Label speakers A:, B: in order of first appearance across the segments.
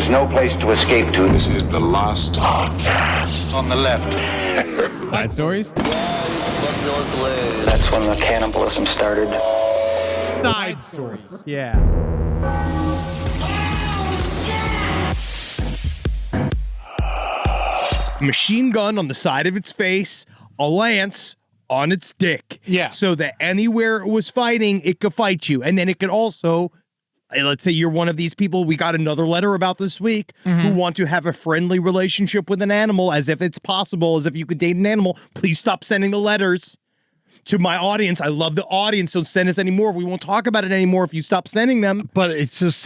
A: There's no place to escape to.
B: This is the last podcast.
A: On the left.
C: Side stories?
A: That's when the cannibalism started.
C: Side stories. Yeah. Machine gun on the side of its face, a lance on its dick.
D: Yeah.
C: So that anywhere it was fighting, it could fight you. And then it could also, let's say you're one of these people, we got another letter about this week, who want to have a friendly relationship with an animal as if it's possible, as if you could date an animal. Please stop sending the letters to my audience. I love the audience. Don't send us anymore. We won't talk about it anymore if you stop sending them.
D: But it's just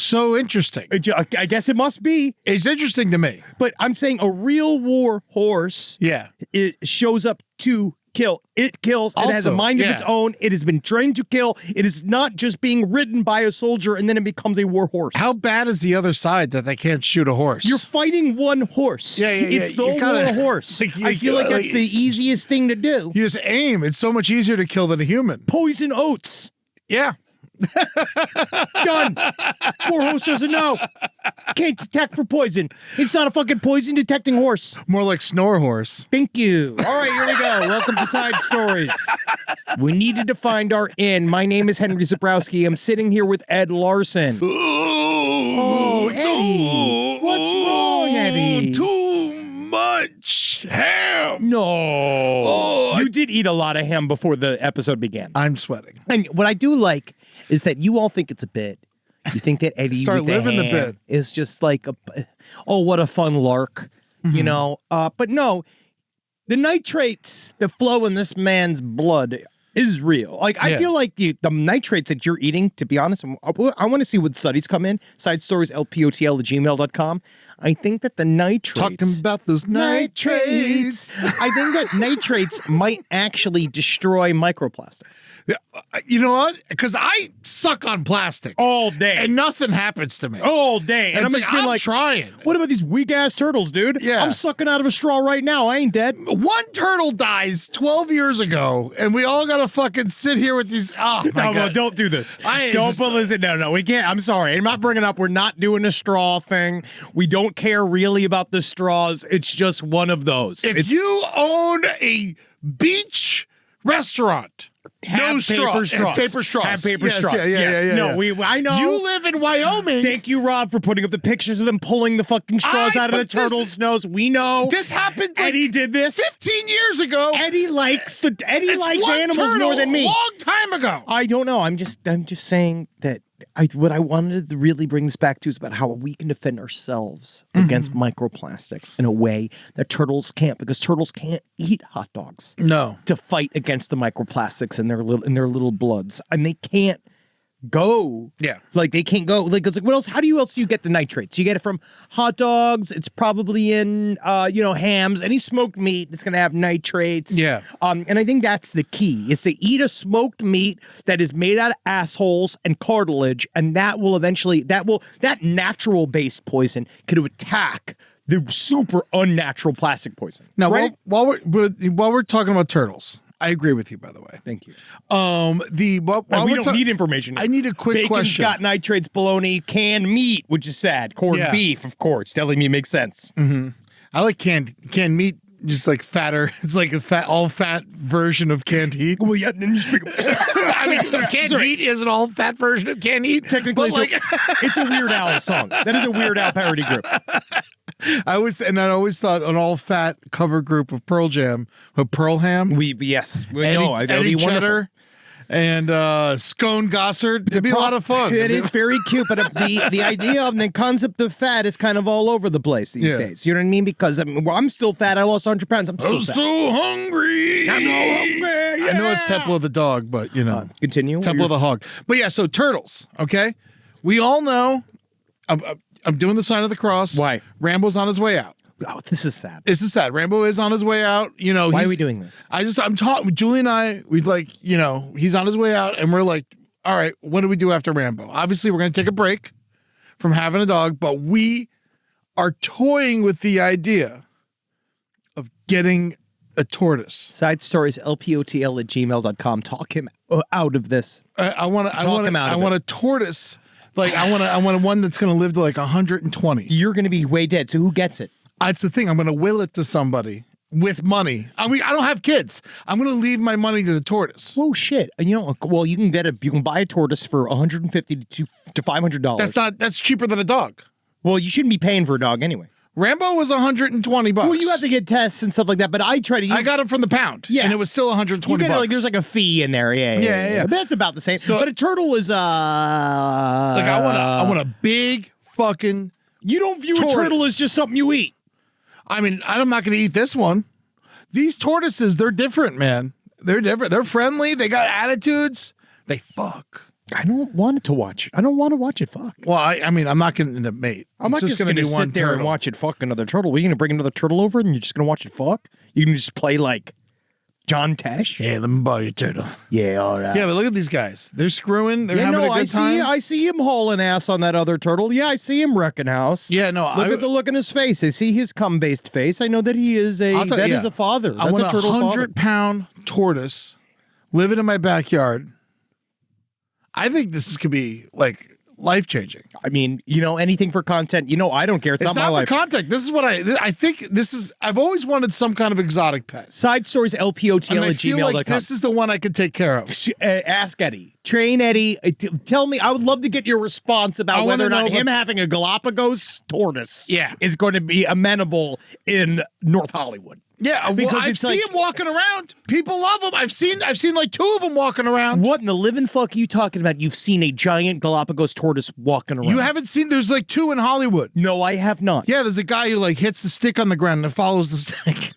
D: so interesting.
C: I guess it must be.
D: It's interesting to me.
C: But I'm saying a real war horse it shows up to kill. It kills. It has a mind of its own. It has been trained to kill. It is not just being ridden by a soldier and then it becomes a war horse.
D: How bad is the other side that they can't shoot a horse?
C: You're fighting one horse. It's the war horse. I feel like that's the easiest thing to do.
D: You just aim. It's so much easier to kill than a human.
C: Poison oats.
D: Yeah.
C: Done. War horse doesn't know. Can't detect for poison. It's not a fucking poison detecting horse.
D: More like snore horse.
C: Thank you. All right, here we go. Welcome to Side Stories. We needed to find our inn. My name is Henry Zabrowski. I'm sitting here with Ed Larson. Oh, Eddie. What's wrong, Eddie?
D: Too much ham.
C: No. You did eat a lot of ham before the episode began.
D: I'm sweating.
C: And what I do like is that you all think it's a bit. You think that Eddie
D: Start
C: with the
D: living the
C: ham
D: bit.
C: is just like what a fun lark, you know? But no, the nitrates that flow in this man's blood is real. Like, I feel like the nitrates that you're eating, to be honest, I want to see what studies come in. Side stories, lpotl@gmail.com. I think that the nitrates...
D: Talking about those nitrates.
C: I think that nitrates might actually destroy microplastics.
D: You know what? Because I suck on plastic.
C: All day.
D: And nothing happens to me.
C: All day. And
D: It's
C: I'm
D: like,
C: just being
D: I'm trying.
C: What about these weak-ass turtles, dude?
D: Yeah.
C: I'm sucking out of a straw right now. I ain't dead.
D: One turtle dies 12 years ago, and we all got to fucking sit here with these... Oh, my God.
C: Don't do this.
D: Listen.
C: No, we can't. I'm sorry. I'm not bringing up. We're not doing a straw thing. We don't care really about the straws. It's just one of those.
D: If you own a beach restaurant... No straws. Paper straws.
C: Have paper
D: Yes,
C: straws.
D: Yeah.
C: No, I know.
D: You live in Wyoming.
C: Thank you, Rob, for putting up the pictures of them pulling the fucking straws out of the turtle's nose. We know.
D: This happened. Like
C: Eddie did this
D: 15 years ago.
C: Eddie likes
D: It's
C: animals
D: one
C: more than me.
D: A long time ago.
C: I don't know. I'm just saying that what I wanted to really bring this back to is about how we can defend ourselves against microplastics in a way that turtles can't, because turtles can't eat hot dogs.
D: No.
C: To fight against the microplastics in their little bloods, and they can't go.
D: Yeah.
C: Like they can't go. Like, it's like, what else? How do you get the nitrates? You get it from hot dogs. It's probably in hams. Any smoked meat, it's gonna have nitrates.
D: Yeah.
C: And I think that's the key, is to eat a smoked meat that is made out of assholes and cartilage, and that natural based poison could attack the super unnatural plastic poison.
D: Now,
C: right?
D: while we're talking about turtles, I agree with you, by the way.
C: Thank you.
D: We
C: don't need information.
D: I need a quick
C: Bacon's
D: question.
C: got nitrates, bologna, canned meat, which is sad. Corned beef, of course. Telling me makes sense.
D: I like canned meat, just like fatter. It's like a all fat version of canned heat.
C: Well, yeah. Then you speak.
D: I mean, canned heat is an all fat version of canned heat.
C: Technically,
D: but
C: it's a Weird Al song. That is a Weird Al parody group.
D: I always thought an all fat cover group of Pearl Jam, of Pearl Ham.
C: Eddie
D: Cheddar, and Scone Gossard. It'd be a lot of fun.
C: It is very cute, but the idea of the concept of fat is kind of all over the place these days. You know what I mean? Because I'm still fat. I lost 100 pounds. I'm still fat.
D: So hungry.
C: I'm so hungry. Yeah.
D: I know it's Temple of the Dog, but
C: continue.
D: Temple of the Hog. But yeah, so turtles. Okay, we all know. I'm doing the sign of the cross.
C: Why?
D: Rambo's on his way out.
C: Oh, this is sad.
D: This is sad. Rambo is on his way out.
C: Why are we doing this?
D: I'm talking. Julie and I. We'd like. He's on his way out, and we're like, all right, what do we do after Rambo? Obviously, we're going to take a break from having a dog, but we are toying with the idea of getting a tortoise.
C: Side stories, lpotl@gmail.com. Talk him out of this.
D: I want a tortoise Like I want one that's gonna live to like 120.
C: You're going to be way dead. So who gets it?
D: That's the thing. I'm gonna will it to somebody with money. I mean, I don't have kids. I'm gonna leave my money to the tortoise.
C: Oh shit! And you know, well, you can buy a tortoise for $150 to $500.
D: That's cheaper than a dog.
C: Well, you shouldn't be paying for a dog anyway.
D: Rambo was $120.
C: Well, you have to get tests and stuff like that, but I try to.
D: I got it from the pound.
C: Yeah.
D: And it was still $120.
C: You get like there's like a fee in there. Yeah. But that's about the same.
D: So-
C: but a turtle is
D: like I want a big fucking.
C: You don't view
D: tortoise.
C: a turtle as just something you eat.
D: I mean, I'm not going to eat this one. These tortoises, they're different, man. They're different. They're friendly. They got attitudes. They fuck.
C: I don't want to watch it. I don't want to watch it fuck.
D: Well, I mean, I'm not going to mate.
C: I'm not just going to sit there and watch it fuck another turtle. Are you going to bring another turtle over and you're just going to watch it fuck? You can just play like John Tesh?
D: Yeah, let me borrow your turtle.
C: Yeah, all right.
D: Yeah, but look at these guys. They're screwing. They're having a good time.
C: I see him hauling ass on that other turtle. Yeah, I see him wrecking house.
D: Yeah, no.
C: Look at the look in his face. I see his cum-based face. I know that he is a is a father.
D: I
C: That's
D: want
C: a turtle father.
D: 100-pound tortoise living in my backyard. I think this could be like life-changing.
C: I mean, anything for content. I don't care. It's not my
D: not
C: life.
D: for content. This is what I think. I've always wanted some kind of exotic pet.
C: Side stories LPOTL
D: And I
C: at
D: feel
C: gmail.com.
D: like this is the one I could take care of.
C: Ask Eddie. Train Eddie. Tell me. I would love to get your response about whether or not him having a Galapagos tortoise is going to be amenable in North Hollywood.
D: Yeah, because I see him walking around. People love him. I've seen like 2 of them walking around.
C: What in the living fuck are you talking about? You've seen a giant Galapagos tortoise walking around.
D: You haven't seen, there's like 2 in Hollywood.
C: No, I have not.
D: Yeah, there's a guy who like hits the stick on the ground and follows the stick.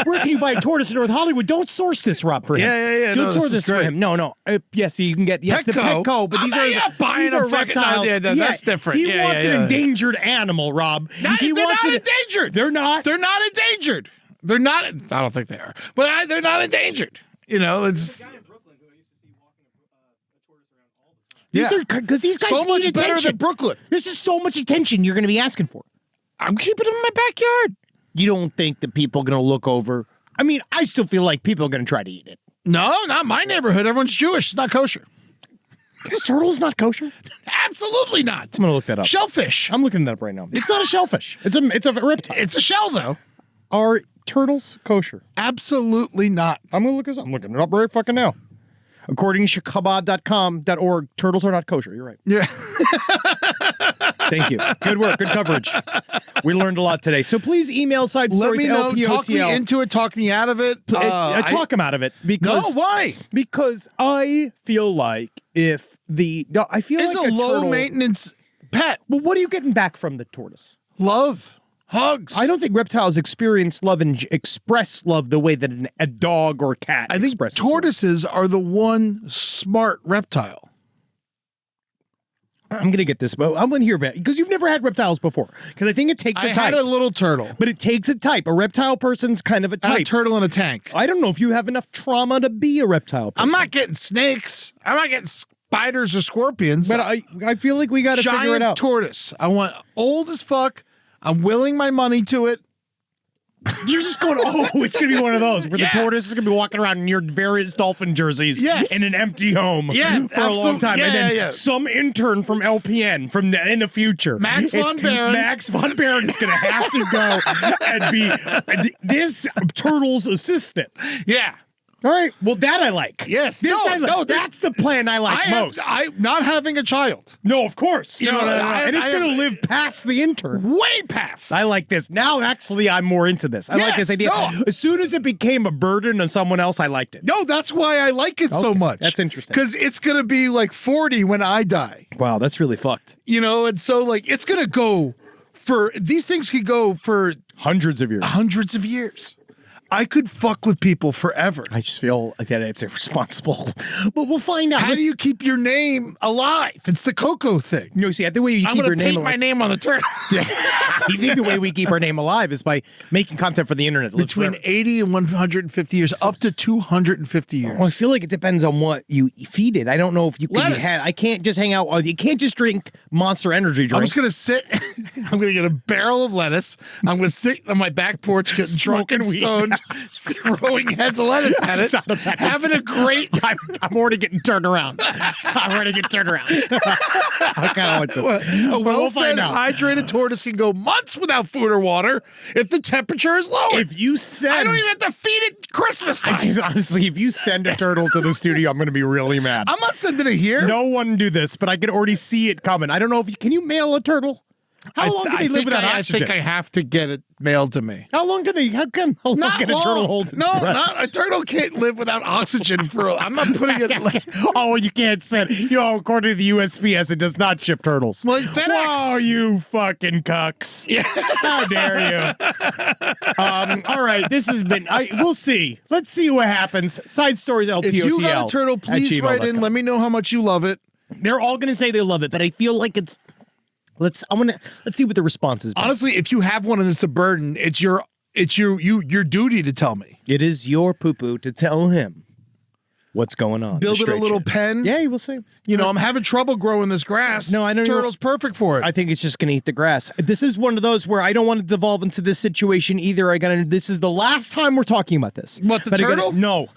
C: Where can you buy a tortoise in North Hollywood? Don't source this, Rob, for him.
D: Yeah.
C: Don't
D: No,
C: source
D: this is
C: this for
D: great.
C: him. No. Yes, you can get the Petco, but these
D: not buying a fucking-
C: reptiles.
D: no, that's different.
C: He
D: Yeah,
C: wants
D: yeah,
C: an
D: yeah.
C: endangered animal, Rob.
D: They're not endangered.
C: They're not.
D: They're not endangered. They're not. I don't think they are, but they're not endangered. It's.
C: These are because these guys
D: so
C: need
D: much
C: attention.
D: better than Brooklyn.
C: This is so much attention you're going to be asking for.
D: I'm keeping them in my backyard.
C: You don't think that people are going to look over? I mean, I still feel like people are going to try to eat it.
D: No, not my neighborhood. Everyone's Jewish. It's not kosher.
C: This turtle's not kosher?
D: Absolutely not.
C: I'm going to look that up.
D: Shellfish.
C: I'm looking that up right now. It's not a shellfish. It's a reptile.
D: It's a shell, though.
C: Are turtles kosher?
D: Absolutely not.
C: I'm going to look this up. I'm looking it up right fucking now. According to Chabad.com.org, turtles are not kosher. You're right.
D: Yeah.
C: Thank you. Good work. Good coverage. We learned a lot today. So please email Side
D: Let
C: Stories
D: me know.
C: LPOTL.
D: Talk me into it. Talk me out of it.
C: Talk him out of it because
D: why?
C: Because I feel like if I feel
D: It's
C: like
D: a low
C: turtle,
D: maintenance pet.
C: Well, what are you getting back from the tortoise?
D: Love. Hugs.
C: I don't think reptiles experience love and express love the way that a dog or cat
D: I think
C: expresses
D: tortoises are the one smart reptile.
C: love. I'm going to get this, but I'm going to hear about it because you've never had reptiles before. Because I think it takes a
D: I
C: type.
D: had a little turtle.
C: But it takes a type. A reptile person's kind of a
D: I had a
C: type.
D: turtle in a tank.
C: I don't know if you have enough trauma to be a reptile person.
D: I'm not getting snakes. I'm not getting spiders or scorpions.
C: But I feel like we got to figure it
D: Giant
C: out.
D: tortoise. I want old as fuck. I'm willing my money to it.
C: You're just going, it's going to be one of those where
D: Yeah.
C: the tortoise is going to be walking around in your various dolphin jerseys
D: Yes.
C: in an empty home
D: Yeah,
C: for a long time.
D: absolutely.
C: and then
D: Yeah.
C: some intern from LPN in the future.
D: Max von Baron.
C: Max von Baron is going to have to go and be this turtle's assistant.
D: Yeah.
C: All right. Well, that I like.
D: Yes.
C: This I like.
D: No,
C: that's the plan I like most.
D: I'm not having a child.
C: No, of course.
D: No,
C: And it's
D: I
C: going to
D: have-
C: live past the intern.
D: Way past.
C: I like this. Now, actually, I'm more into this. I like this
D: Yes,
C: idea.
D: no.
C: As soon as it became a burden on someone else, I liked it.
D: No, that's why I like it so
C: Okay,
D: much.
C: that's interesting.
D: Because it's going to be like 40 when I die.
C: Wow, that's really fucked.
D: And so like it's going to go for, these things could go for
C: Hundreds of years.
D: hundreds of years. I could fuck with people forever.
C: I just feel that it's irresponsible. But we'll find out.
D: How do you keep your name alive? It's the Coco thing.
C: No, see, the way you
D: I'm
C: keep
D: going
C: your
D: to
C: name
D: paint my
C: alive.
D: name on the turtle.
C: You think the way we keep our name alive is by making content for the internet. Lives
D: Between
C: forever.
D: 80 and 150 years, up to 250 years.
C: Well, I feel like it depends on what you feed it. I don't know if you can
D: Lettuce.
C: I can't just hang out. You can't just drink Monster Energy drink.
D: I'm just gonna sit. I'm gonna get a barrel of lettuce. I'm gonna sit on my back porch, getting drunk and
C: Smoking weed.
D: stoned, throwing heads of lettuce at it, having a great.
C: I'm already getting turned around. I'm already getting turned around. I kind of like this.
D: A
C: We'll
D: well-fed,
C: find out.
D: hydrated tortoise can go months without food or water if the temperature is lower.
C: If you send,
D: I don't even have to feed it Christmas time.
C: honestly, if you send a turtle to the studio, I'm going to be really mad.
D: I'm not sending it here.
C: No one do this, but I can already see it coming. I don't know if can you mail a turtle? How long can they live without
D: I
C: oxygen?
D: think I have to get it mailed to me.
C: How long can they? How can a turtle hold its breath?
D: A turtle can't live without oxygen for. I'm not putting it.
C: Oh, you can't send. According to the USPS, it does not ship turtles.
D: Like FedEx.
C: Whoa, you fucking cucks!
D: Yeah.
C: How dare you? All right, this has been. We'll see. Let's see what happens. Side stories. LPOTL.
D: If you got a turtle, please write in. Let me know how much you love it.
C: They're all going to say they love it, but I feel like it's. Let's see what the response is.
D: Honestly, if you have one and it's a burden, it's your duty to tell me.
C: It is your poo-poo to tell him what's going on.
D: Build it a little pen.
C: Yeah, we'll see.
D: I'm having trouble growing this grass.
C: No, I don't.
D: Turtle's perfect for it.
C: I think it's just going to eat the grass. This is one of those where I don't want to devolve into this situation either. This is the last time we're talking about this.
D: What, the turtle?
C: No.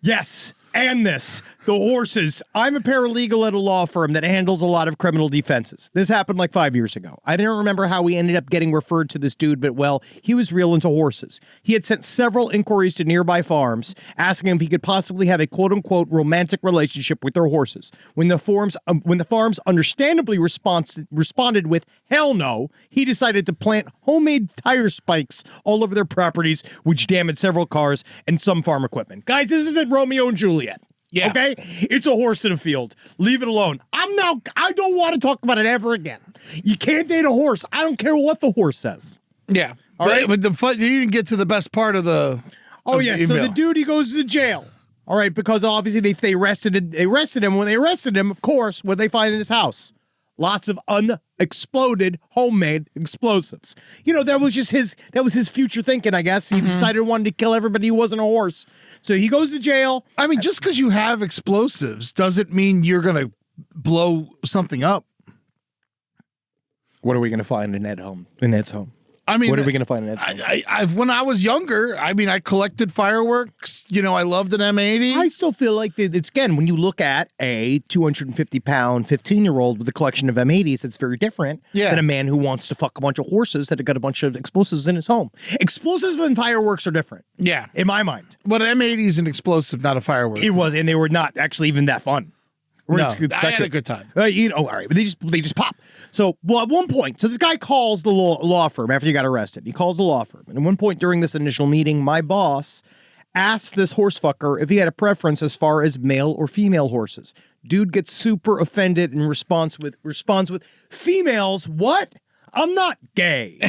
C: Yes. And the horses. I'm a paralegal at a law firm that handles a lot of criminal defenses. This happened like 5 years ago. I don't remember how we ended up getting referred to this dude, but he was real into horses. He had sent several inquiries to nearby farms asking if he could possibly have a quote-unquote romantic relationship with their horses. When the farms understandably responded with hell no, he decided to plant homemade tire spikes all over their properties, which damaged several cars and some farm equipment. Guys, this isn't Romeo and Juliet.
D: Yeah.
C: Okay? It's a horse in a field. Leave it alone. I don't want to talk about it ever again. You can't date a horse. I don't care what the horse says.
D: Yeah.
C: All right.
D: But you didn't get to the best part of the.
C: Oh,
D: of
C: yeah.
D: the
C: So
D: email.
C: the dude, he goes to jail. All right. Because obviously they arrested him. When they arrested him, of course, what they find in his house? Lots of unexploded homemade explosives. That was his future thinking, I guess. He decided he wanted to kill everybody who wasn't a horse. So he goes to jail.
D: I mean, just because you have explosives doesn't mean you're going to blow something up.
C: What are we going to find in Ed's home?
D: I mean,
C: what are we going to find in Ed's home?
D: When I was younger, I collected fireworks. I loved an M80.
C: I still feel like it's, again, when you look at a 250-pound 15-year-old with a collection of M80s, it's very different than a man who wants to fuck a bunch of horses that have got a bunch of explosives in his home. Explosives and fireworks are different.
D: Yeah.
C: In my mind.
D: But an M80 is an explosive, not a firework.
C: It was, and they were not actually even that fun.
D: No, I had a good time.
C: All right, but they just pop. So, at one point, this guy calls the law firm after he got arrested. He calls the law firm, and at one point during this initial meeting, my boss asked this horse fucker if he had a preference as far as male or female horses. Dude gets super offended and responds with females. What? I'm not gay.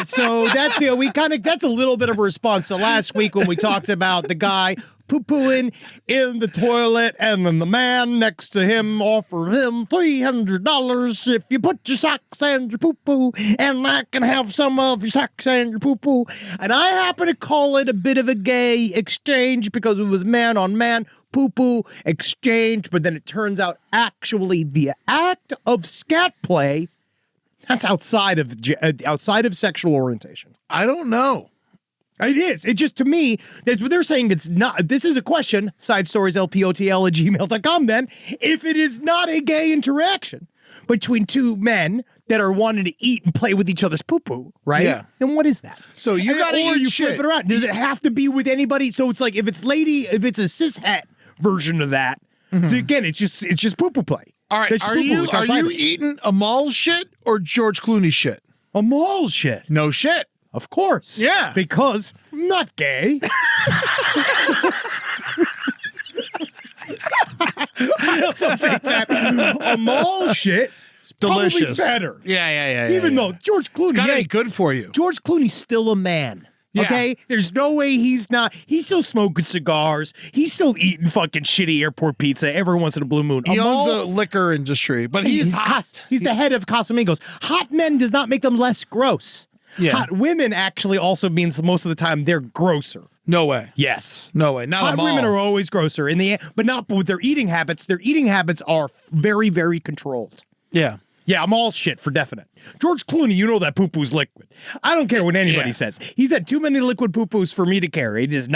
C: So that's that's a little bit of a response to last week when we talked about the guy poo-pooing in the toilet, and then the man next to him offered him $300 if you put your socks and your poo-poo, and I can have some of your socks and your poo-poo. And I happen to call it a bit of a gay exchange because it was man-on-man poo-poo exchange, but then it turns out actually the act of scat play, that's outside of sexual orientation.
D: I don't know.
C: It is. It just, to me, that's what they're saying. It's not. This is a question, sidestorieslpotl@gmail.com, then. If it is not a gay interaction between two men that are wanting to eat and play with each other's poo-poo, right?
D: Yeah.
C: Then what is that?
D: So you got to eat shit.
C: Flip it around. Does it have to be with anybody? So it's like, if it's a cis-het version of that, again, it's just poo-poo play.
D: All right, are you eating Amal's shit or George Clooney's shit?
C: Amal's shit.
D: No shit.
C: Of course.
D: Yeah.
C: Because I'm not gay. I also think that Amal shit is
D: delicious.
C: Probably better.
D: Yeah.
C: Even though George Clooney,
D: it's gotta be good for you.
C: George Clooney's still a man.
D: Yeah.
C: Okay? There's no way he's not. He's still smoking cigars. He's still eating fucking shitty airport pizza every once in a blue moon.
D: He
C: Amal,
D: owns a liquor industry, but he's hot.
C: He's the head of Casamigos. Hot men does not make them less gross.
D: Yeah.
C: Hot women actually also means most of the time they're grosser.
D: No way.
C: Yes.
D: No way. Not
C: Hot women are always grosser but not with their eating habits. Their eating habits are very, very controlled.
D: Yeah.
C: Yeah, I'm all shit for definite. George Clooney, you know that poo-poo's liquid. I don't care what anybody says. He's had too many liquid poo-poos for me to carry. He is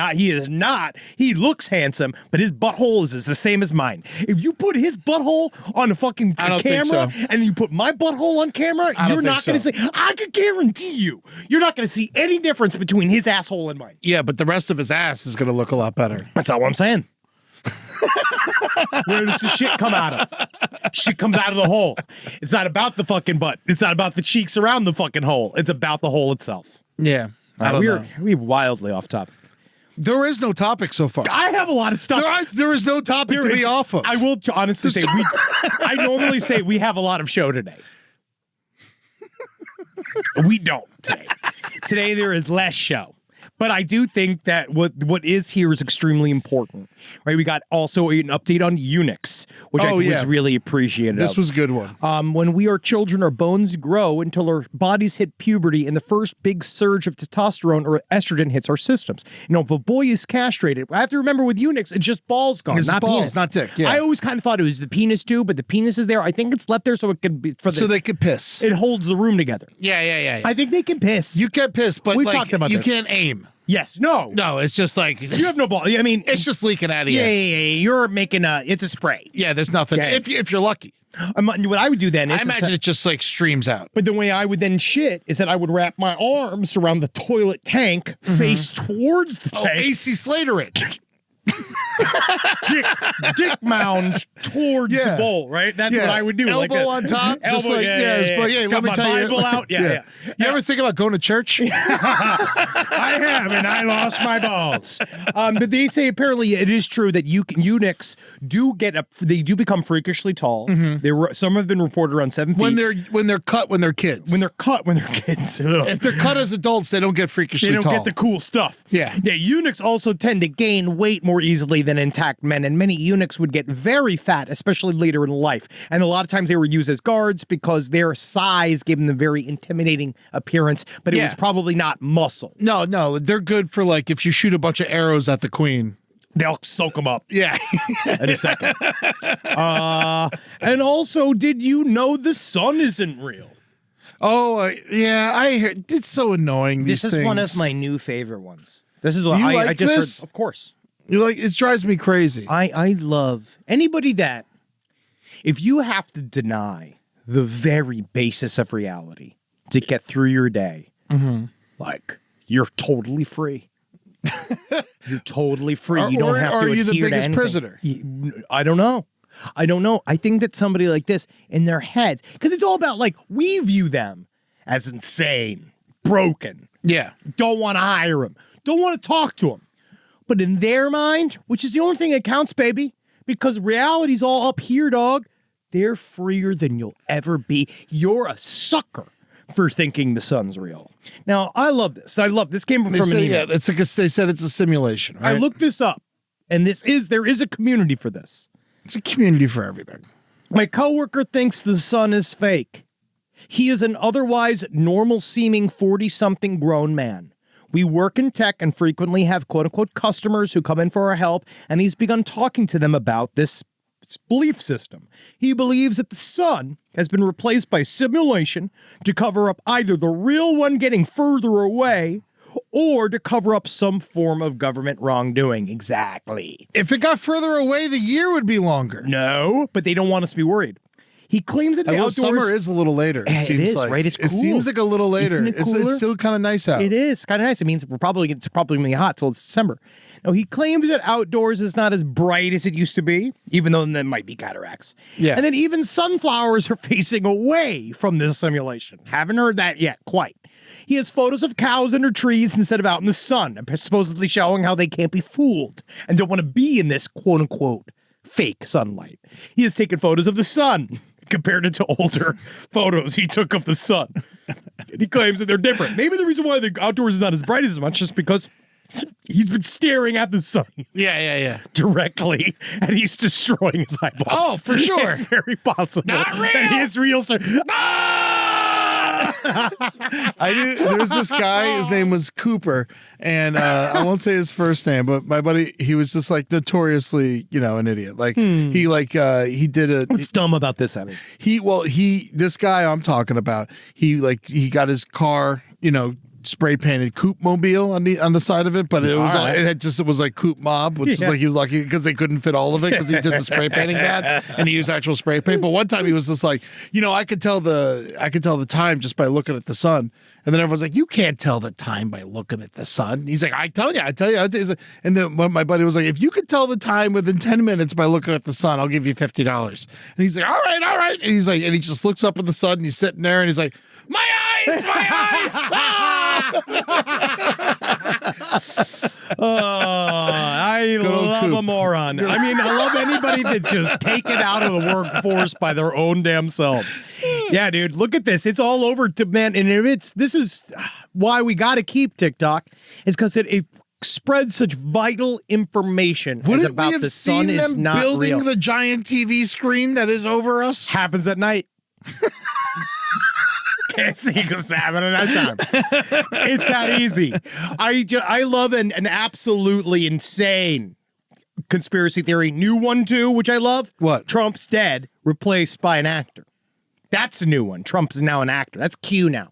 C: not. He looks handsome, but his butthole is the same as mine. If you put his butthole on a fucking camera and you put my butthole on camera, you're not going to see. I can guarantee you're not going to see any difference between his asshole and mine.
D: Yeah, but the rest of his ass is going to look a lot better.
C: That's all I'm saying. Where does the shit come out of? Shit comes out of the hole. It's not about the fucking butt. It's not about the cheeks around the fucking hole. It's about the hole itself.
D: Yeah. I don't know.
C: We're wildly off topic.
D: There is no topic so far.
C: I have a lot of stuff.
D: There is no topic to be off of.
C: I will honestly say, I normally say we have a lot of show today. We don't today. Today there is less show. But I do think that what is here is extremely important, right? We got also an update on Unix, which I think was really appreciated.
D: This was a good one.
C: When we are children, our bones grow until our bodies hit puberty, and the first big surge of testosterone or estrogen hits our systems. You know, if a boy is castrated, I have to remember with Unix, it's just balls gone, not
D: balls,
C: penis,
D: not dick. Yeah.
C: I always kind of thought it was the penis too, but the penis is there. I think it's left there so it could be
D: so they could piss.
C: It holds the room together.
D: Yeah.
C: I think they can piss.
D: You can piss, but
C: We've talked about
D: you
C: this.
D: can't aim.
C: Yes, no.
D: It's just like
C: You have no ball. I mean,
D: it's just leaking out of you.
C: Yeah. You're making it's a spray.
D: Yeah, there's nothing.
C: Yeah.
D: If you're lucky.
C: What I would do then is
D: I imagine it just like streams out.
C: But the way I would then shit is that I would wrap my arms around the toilet tank, face towards the tank.
D: AC Slater it.
C: dick mound towards the bowl, right? That's what I would do.
D: Elbow on top, just like let me tell you.
C: Bible out. Yeah.
D: You ever think about going to church?
C: I have, and I lost my balls. But they say apparently it is true that eunuchs do become freakishly tall. Some have been reported around 7 feet
D: when they're cut when they're kids.
C: When they're kids.
D: If they're cut as adults, they don't get freakishly tall.
C: They don't get the cool stuff. Yeah. Eunuchs also tend to gain weight more easily than intact men, and many eunuchs would get very fat, especially later in life. And a lot of times they were used as guards because their size gave them a very intimidating appearance, but it was probably not muscle.
D: No, they're good for like if you shoot a bunch of arrows at the queen.
C: They'll soak them up.
D: Yeah.
C: In a second. And also, did you know the sun isn't real?
D: Oh, yeah, I heard. It's so annoying.
C: This is one of my new favorite ones. This is what I just heard. Of course.
D: You're like, it drives me crazy.
C: I love anybody that, if you have to deny the very basis of reality to get through your day, like, you're totally free. You're totally free. You don't have to adhere to anything. Are you the biggest
D: prisoner?
C: I don't know. I think that somebody like this in their heads, because it's all about, like, we view them as insane, broken.
D: Yeah.
C: Don't want to hire them. Don't want to talk to them. But in their mind, which is the only thing that counts, baby, because reality's all up here, dog, they're freer than you'll ever be. You're a sucker for thinking the sun's real. Now, I love this. This came from an email.
D: Yeah, it's like they said it's a simulation, right?
C: I looked this up, and there is a community for this.
D: It's a community for everything.
C: My coworker thinks the sun is fake. He is an otherwise normal-seeming 40-something grown man. We work in tech and frequently have quote-unquote customers who come in for our help, and he's begun talking to them about this belief system. He believes that the sun has been replaced by simulation to cover up either the real one getting further away or to cover up some form of government wrongdoing. Exactly.
D: If it got further away, the year would be longer.
C: No, but they don't want us to be worried. He claims that the outdoors...
D: Summer is a little later.
C: It is, like. Right? It's cool.
D: It seems like a little later.
C: Isn't it cooler?
D: It's still kind of nice out.
C: It is kind of nice. It means it's probably going to be hot till it's December. Now, he claims that outdoors is not as bright as it used to be, even though there might be cataracts. Yeah. And then even sunflowers are facing away from this simulation. Haven't heard that yet, quite. He has photos of cows under trees instead of out in the sun, supposedly showing how they can't be fooled and don't want to be in this quote-unquote fake sunlight. He has taken photos of the sun, compared it to older photos he took of the sun. And he claims that they're different. Maybe the reason why the outdoors is not as bright as much is because he's been staring at the sun.
D: Yeah.
C: Directly, and he's destroying his eyeballs.
D: Oh, for sure.
C: It's very possible.
D: Not real.
C: That his real sun.
D: I knew there was this guy. His name was Cooper, and I won't say his first name, but my buddy, he was just like notoriously, an idiot. Like he did a.
C: What's dumb about this, Evan?
D: This guy I'm talking about, he got his car, spray painted Coop Mobile on the side of it, but it was it was like Coop Mob, which is like he was lucky because they couldn't fit all of it because he did the spray painting bad and he used actual spray paint. But one time he was just like, I could tell the time just by looking at the sun. And then everyone's like, you can't tell the time by looking at the sun. He's like, I tell you. He's like, and then my buddy was like, if you could tell the time within 10 minutes by looking at the sun, I'll give you $50. And he's like, all right. And he's like, and he just looks up at the sun and he's sitting there and he's like, my eyes.
C: I love a moron. I mean, I love anybody that's just taken out of the workforce by their own damn selves. Yeah, dude, look at this. It's all over, man. And this is why we got to keep TikTok, is because it spreads such vital information about the sun is not
D: building
C: real.
D: The giant TV screen that is over us?
C: Happens at night. Can't see because it's happening at nighttime. It's that easy. I love an absolutely insane conspiracy theory. New one too, which I love.
D: What?
C: Trump's dead, replaced by an actor. That's a new one. Trump is now an actor. That's Q now.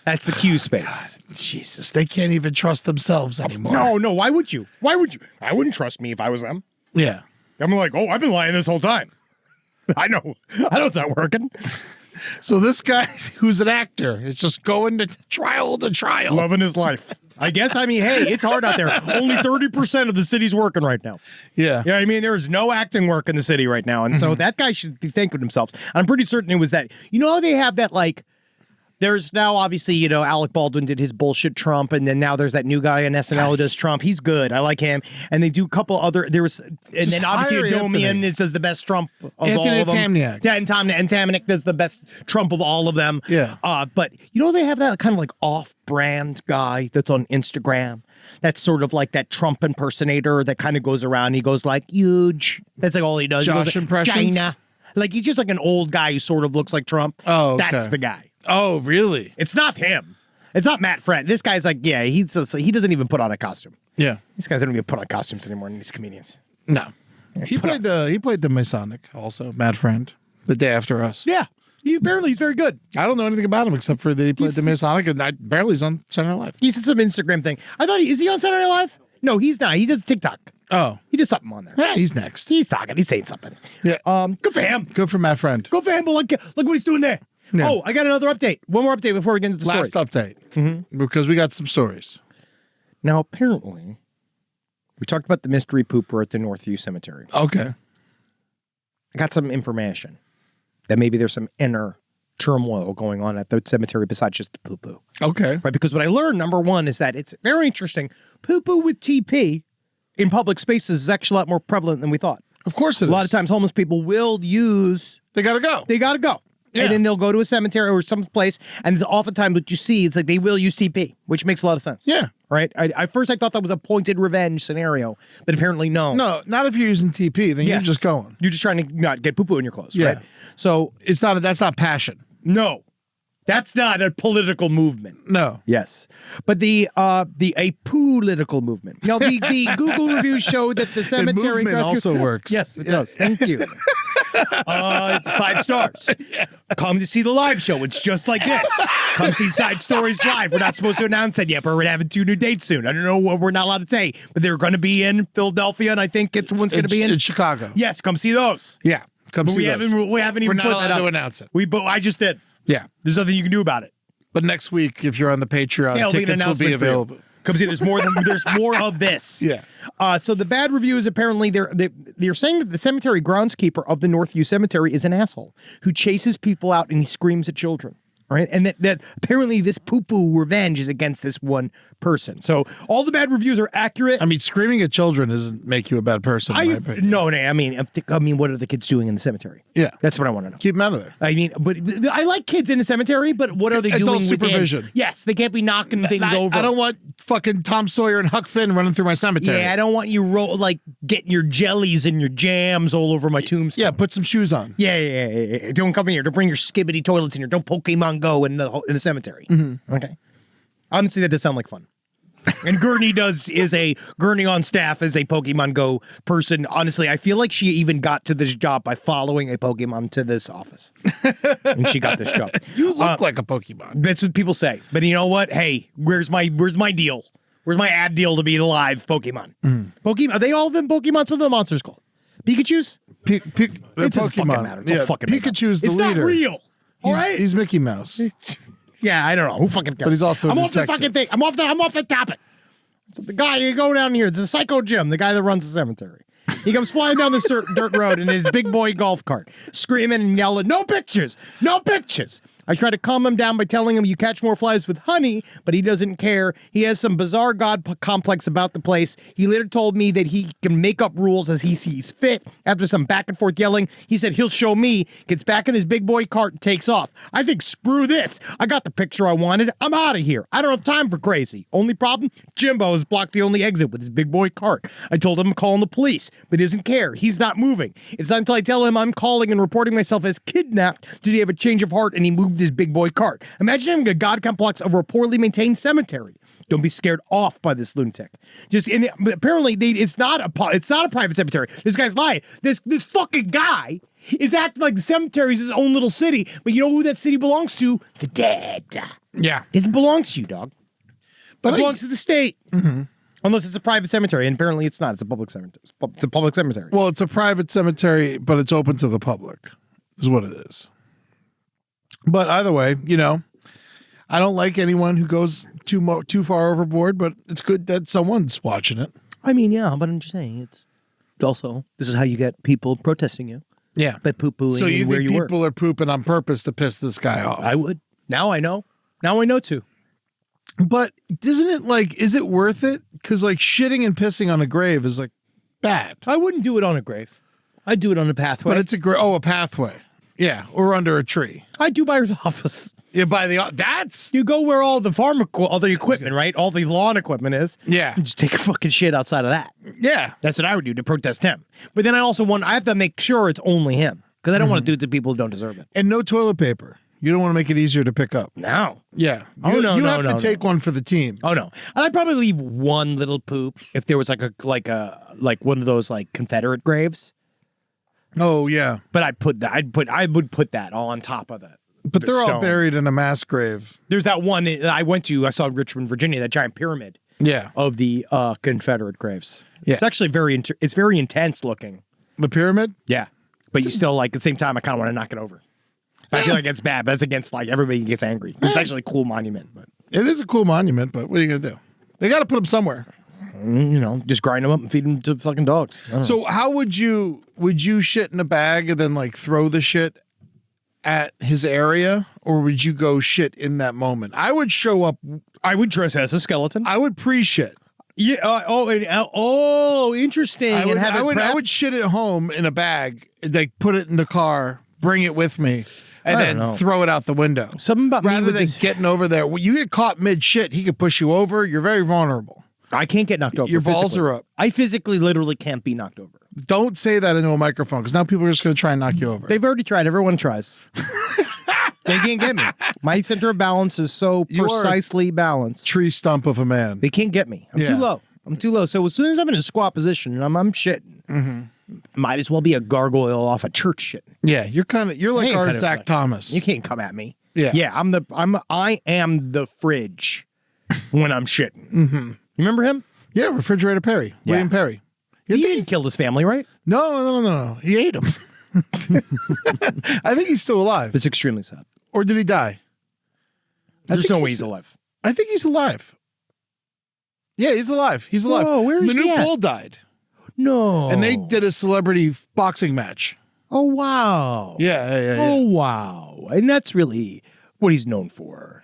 C: That's the Q space.
D: God, Jesus, they can't even trust themselves anymore.
C: No. Why would you? I wouldn't trust me if I was them.
D: Yeah.
C: I'm like, I've been lying this whole time. I know it's not working.
D: So this guy who's an actor is just going to trial to trial.
C: Loving his life. I guess, hey, it's hard out there. Only 30% of the city's working right now.
D: Yeah.
C: You know what I mean? There's no acting work in the city right now. And so that guy should be thanking themselves. I'm pretty certain it was that. They have that, like, there's now obviously, Alec Baldwin did his bullshit Trump, and then now there's that new guy on SNL who does Trump. He's good. I like him. And they do a couple other, and then obviously Adomian does the best Trump of all of them.
D: Tamniak.
C: Yeah, and Tamniak does the best Trump of all of them.
D: Yeah.
C: But they have that kind of like off-brand guy that's on Instagram. That's sort of like that Trump impersonator that kind of goes around. He goes like, huge. That's like all he does.
D: Josh
C: he goes, like,
D: impressions?
C: China. Like, he's just like an old guy who sort of looks like Trump.
D: Oh, okay.
C: That's the guy.
D: Oh, really?
C: It's not him. It's not Matt Friend. This guy's like, he doesn't even put on a costume.
D: Yeah.
C: These guys don't even put on costumes anymore, these comedians.
D: No. He played the Masonic also, Matt Friend, the day after us.
C: Yeah. He's very good.
D: I don't know anything about him except for that he played the Masonic, and barely he's on Saturday Night Live.
C: He's in some Instagram thing. I thought, is he on Saturday Night Live? No, he's not. He does TikTok.
D: Oh.
C: He does something on there.
D: Yeah, he's next.
C: He's talking. He's saying something.
D: Yeah.
C: Good for him.
D: Good for Matt Friend.
C: Go for him, but look what he's doing there.
D: Yeah.
C: Oh, I got another update. One more update before we get into the
D: Last
C: stories.
D: update. Because we got some stories.
C: Now, apparently, we talked about the mystery pooper at the Northview Cemetery.
D: Okay.
C: I got some information that maybe there's some inner turmoil going on at the cemetery besides just the poo-poo.
D: Okay.
C: Right? Because what I learned, number one, is that it's very interesting. Poo-poo with TP in public spaces is actually a lot more prevalent than we thought.
D: Of course it is.
C: A lot of times homeless people will use...
D: They got to go.
C: Yeah. And then they'll go to a cemetery or some place, and oftentimes what you see, it's like they will use TP, which makes a lot of sense.
D: Yeah.
C: Right? I first thought that was a pointed revenge scenario, but apparently no.
D: No, not if you're using TP, then you're just going.
C: You're just trying to not get poo-poo in your clothes,
D: Yeah.
C: right? So
D: That's not passion.
C: no, that's not a political movement.
D: No.
C: Yes, but a political movement. Now the Google reviews showed that the cemetery
D: movement also works.
C: Yes, it does. Thank you. 5 stars. Yeah. Come to see the live show. It's just like this. Come see Side Stories live. We're not supposed to announce that yet, but we're having 2 new dates soon. I don't know what we're not allowed to say, but they're going to be in Philadelphia, and I think one's going to be in
D: Chicago.
C: Yes, come see those.
D: Yeah, come
C: But
D: see those.
C: we haven't even
D: We're not
C: put that
D: allowed
C: up.
D: to announce it.
C: But I just did.
D: Yeah,
C: There's nothing you can do about it.
D: but next week, if you're on the Patreon,
C: There'll be an
D: tickets will be
C: announcement for you.
D: available.
C: Come see, there's more of this.
D: Yeah.
C: So the bad reviews, apparently they're saying that the cemetery groundskeeper of the Northview Cemetery is an asshole who chases people out and he screams at children. Right? And that apparently this poo-poo revenge is against this one person. So all the bad reviews are accurate.
D: I mean, screaming at children doesn't make you a bad person, in my opinion.
C: No, I mean, what are the kids doing in the cemetery?
D: Yeah.
C: That's what I want to know.
D: Keep them out of there.
C: I mean, but I like kids in the cemetery, but what are they
D: Adult
C: doing
D: supervision.
C: within? Yes, they can't be knocking things over.
D: I don't want fucking Tom Sawyer and Huck Finn running through my cemetery.
C: Yeah, I don't want you getting your jellies and your jams all over my tombstone.
D: Yeah, put some shoes on.
C: Yeah. Don't come in here. Don't bring your skibbity toilets in here. Don't Pokemon Pokemon Go in the cemetery. Okay. Honestly, that does sound like fun. And Gurney Gurney on staff as a Pokemon Go person. Honestly, I feel like she even got to this job by following a Pokemon to this office. And she got this job.
D: You look like a Pokemon.
C: That's what people say. But you know what? Hey, where's my deal? Where's my ad deal to be the live Pokemon? Pokemon, are they all of them Pokemons? What are the monsters called? Pikachu's?
D: It
C: doesn't fucking matter. It's all fucking
D: Pikachu's the
C: it's
D: leader.
C: It's not real. All right?
D: He's Mickey Mouse.
C: Yeah, I don't know. Who fucking cares?
D: But he's also a
C: I'm off the
D: detective.
C: fucking thing. I'm off the topic. So the guy, you go down here. It's a Psycho Jim, the guy that runs the cemetery. He comes flying down this dirt road in his big boy golf cart, screaming and yelling, "No pictures! No pictures!" I try to calm him down by telling him you catch more flies with honey, but he doesn't care. He has some bizarre god complex about the place. He later told me that he can make up rules as he sees fit. After some back and forth yelling, he said he'll show me, gets back in his big boy cart and takes off. I think, screw this. I got the picture I wanted. I'm out of here. I don't have time for crazy. Only problem? Jimbo has blocked the only exit with his big boy cart. I told him I'm calling the police, but he doesn't care. He's not moving. It's not until I tell him I'm calling and reporting myself as kidnapped did he have a change of heart and he moved his big boy cart. Imagine having a god complex over a poorly maintained cemetery. Don't be scared off by this lunatic. Apparently it's not a private cemetery. This guy's lying. This fucking guy is acting like the cemetery is his own little city. But you know who that city belongs to? The dead.
D: Yeah.
C: It belongs to you, dog. But it belongs to the state.
D: Mm-hmm.
C: Unless it's a private cemetery, and apparently it's not. It's a public cemetery. It's a public cemetery.
D: Well, it's a private cemetery, but it's open to the public, is what it is. But either way, I don't like anyone who goes too far overboard, but it's good that someone's watching it.
C: I mean, yeah, but I'm just saying, it's also, this is how you get people protesting you.
D: Yeah.
C: By poo-pooing
D: So you
C: where
D: think
C: you work.
D: people are pooping on purpose to piss this guy off?
C: I would. Now I know. Now I know too.
D: But isn't it is it worth it? Because shitting and pissing on a grave is bad.
C: I wouldn't do it on a grave. I'd do it on a pathway.
D: But it's a pathway. Yeah, or under a tree.
C: I do by your office.
D: Yeah, that's
C: You go where all the all the equipment, right? All the lawn equipment is.
D: Yeah.
C: You just take a fucking shit outside of that.
D: Yeah.
C: That's what I would do to protest him. But then I also I have to make sure it's only him. Because I don't want to do it to people who don't deserve it.
D: And no toilet paper. You don't want to make it easier to pick up.
C: No.
D: Yeah.
C: Oh, no,
D: You
C: no,
D: have
C: no,
D: to take one for the team.
C: Oh no. I'd probably leave one little poop if there was like one of those Confederate graves.
D: Oh yeah.
C: But I would put that all on top of that.
D: But they're all buried in a mass grave.
C: There's that one I went to. I saw in Richmond, Virginia, that giant pyramid.
D: Yeah.
C: Of the Confederate graves.
D: Yeah.
C: It's actually very intense looking.
D: The pyramid?
C: Yeah. But you still at the same time I kind of want to knock it over. I feel like it's bad, but it's against everybody gets angry. It's actually a cool monument, but
D: it is a cool monument, but what are you gonna do? They gotta put them somewhere.
C: Just grind them up and feed them to fucking dogs.
D: So how would you shit in a bag and then throw the shit at his area, or would you go shit in that moment? I would show up.
C: I would dress as a skeleton.
D: I would pre-shit.
C: Yeah. Interesting.
D: I would shit at home in a bag, put it in the car, bring it with me, and then throw it out the window.
C: Something about
D: rather
C: me
D: than getting over there. When you get caught mid shit, he could push you over. You're very vulnerable.
C: I can't get knocked over.
D: Your balls are up.
C: I physically, literally can't be knocked over.
D: Don't say that into a microphone, because now people are just going to try and knock you over.
C: They've already tried. Everyone tries. They can't get me. My center of balance is so precisely balanced.
D: Tree stump of a man.
C: They can't get me. I'm too low. So as soon as I'm in a squat position and I'm shitting, might as well be a gargoyle off a church shit.
D: Yeah, you're like our Zach Thomas.
C: You can't come at me.
D: Yeah,
C: I am the fridge when I'm shitting. You remember him?
D: Yeah, Refrigerator Perry, William Perry.
C: He didn't kill his family, right?
D: No. He ate him. I think he's still alive.
C: It's extremely sad.
D: Or did he die?
C: There's no way he's alive.
D: I think he's alive. Yeah, he's alive. He's alive.
C: Oh, where is he
D: Manute
C: at?
D: Bol died.
C: No.
D: And they did a celebrity boxing match.
C: Oh, wow.
D: Yeah.
C: Oh, wow. And that's really what he's known for.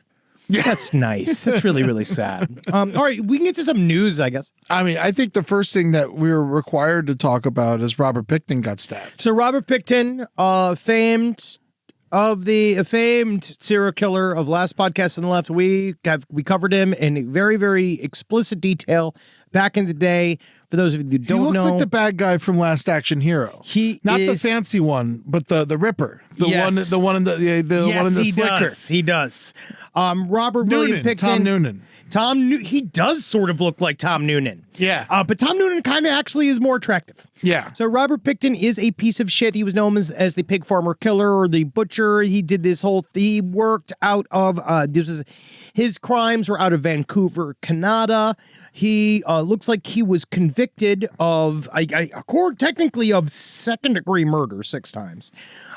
C: Yeah. That's nice. That's really, really sad. All right, we can get to some news, I guess.
D: I mean, I think the first thing that we're required to talk about is Robert Pickton got stabbed.
C: So Robert Pickton, famed serial killer of last podcast on the left, we covered him in very, very explicit detail back in the day For those of you who
D: He
C: don't
D: looks
C: know,
D: like the bad guy from Last Action Hero.
C: he
D: Not
C: is,
D: the fancy one, but the Ripper.
C: Yes.
D: The one in the
C: yes,
D: one in the
C: he
D: slicker.
C: does. He does. Robert William Pickton.
D: Tom Noonan.
C: He does sort of look like Tom Noonan.
D: Yeah.
C: But Tom Noonan kind of actually is more attractive.
D: Yeah.
C: So Robert Pickton is a piece of shit. He was known as the pig farmer killer or the butcher. He did this whole, he worked out of, his crimes were out of Vancouver, Canada. He looks like he was convicted of, technically of second-degree murder 6 times.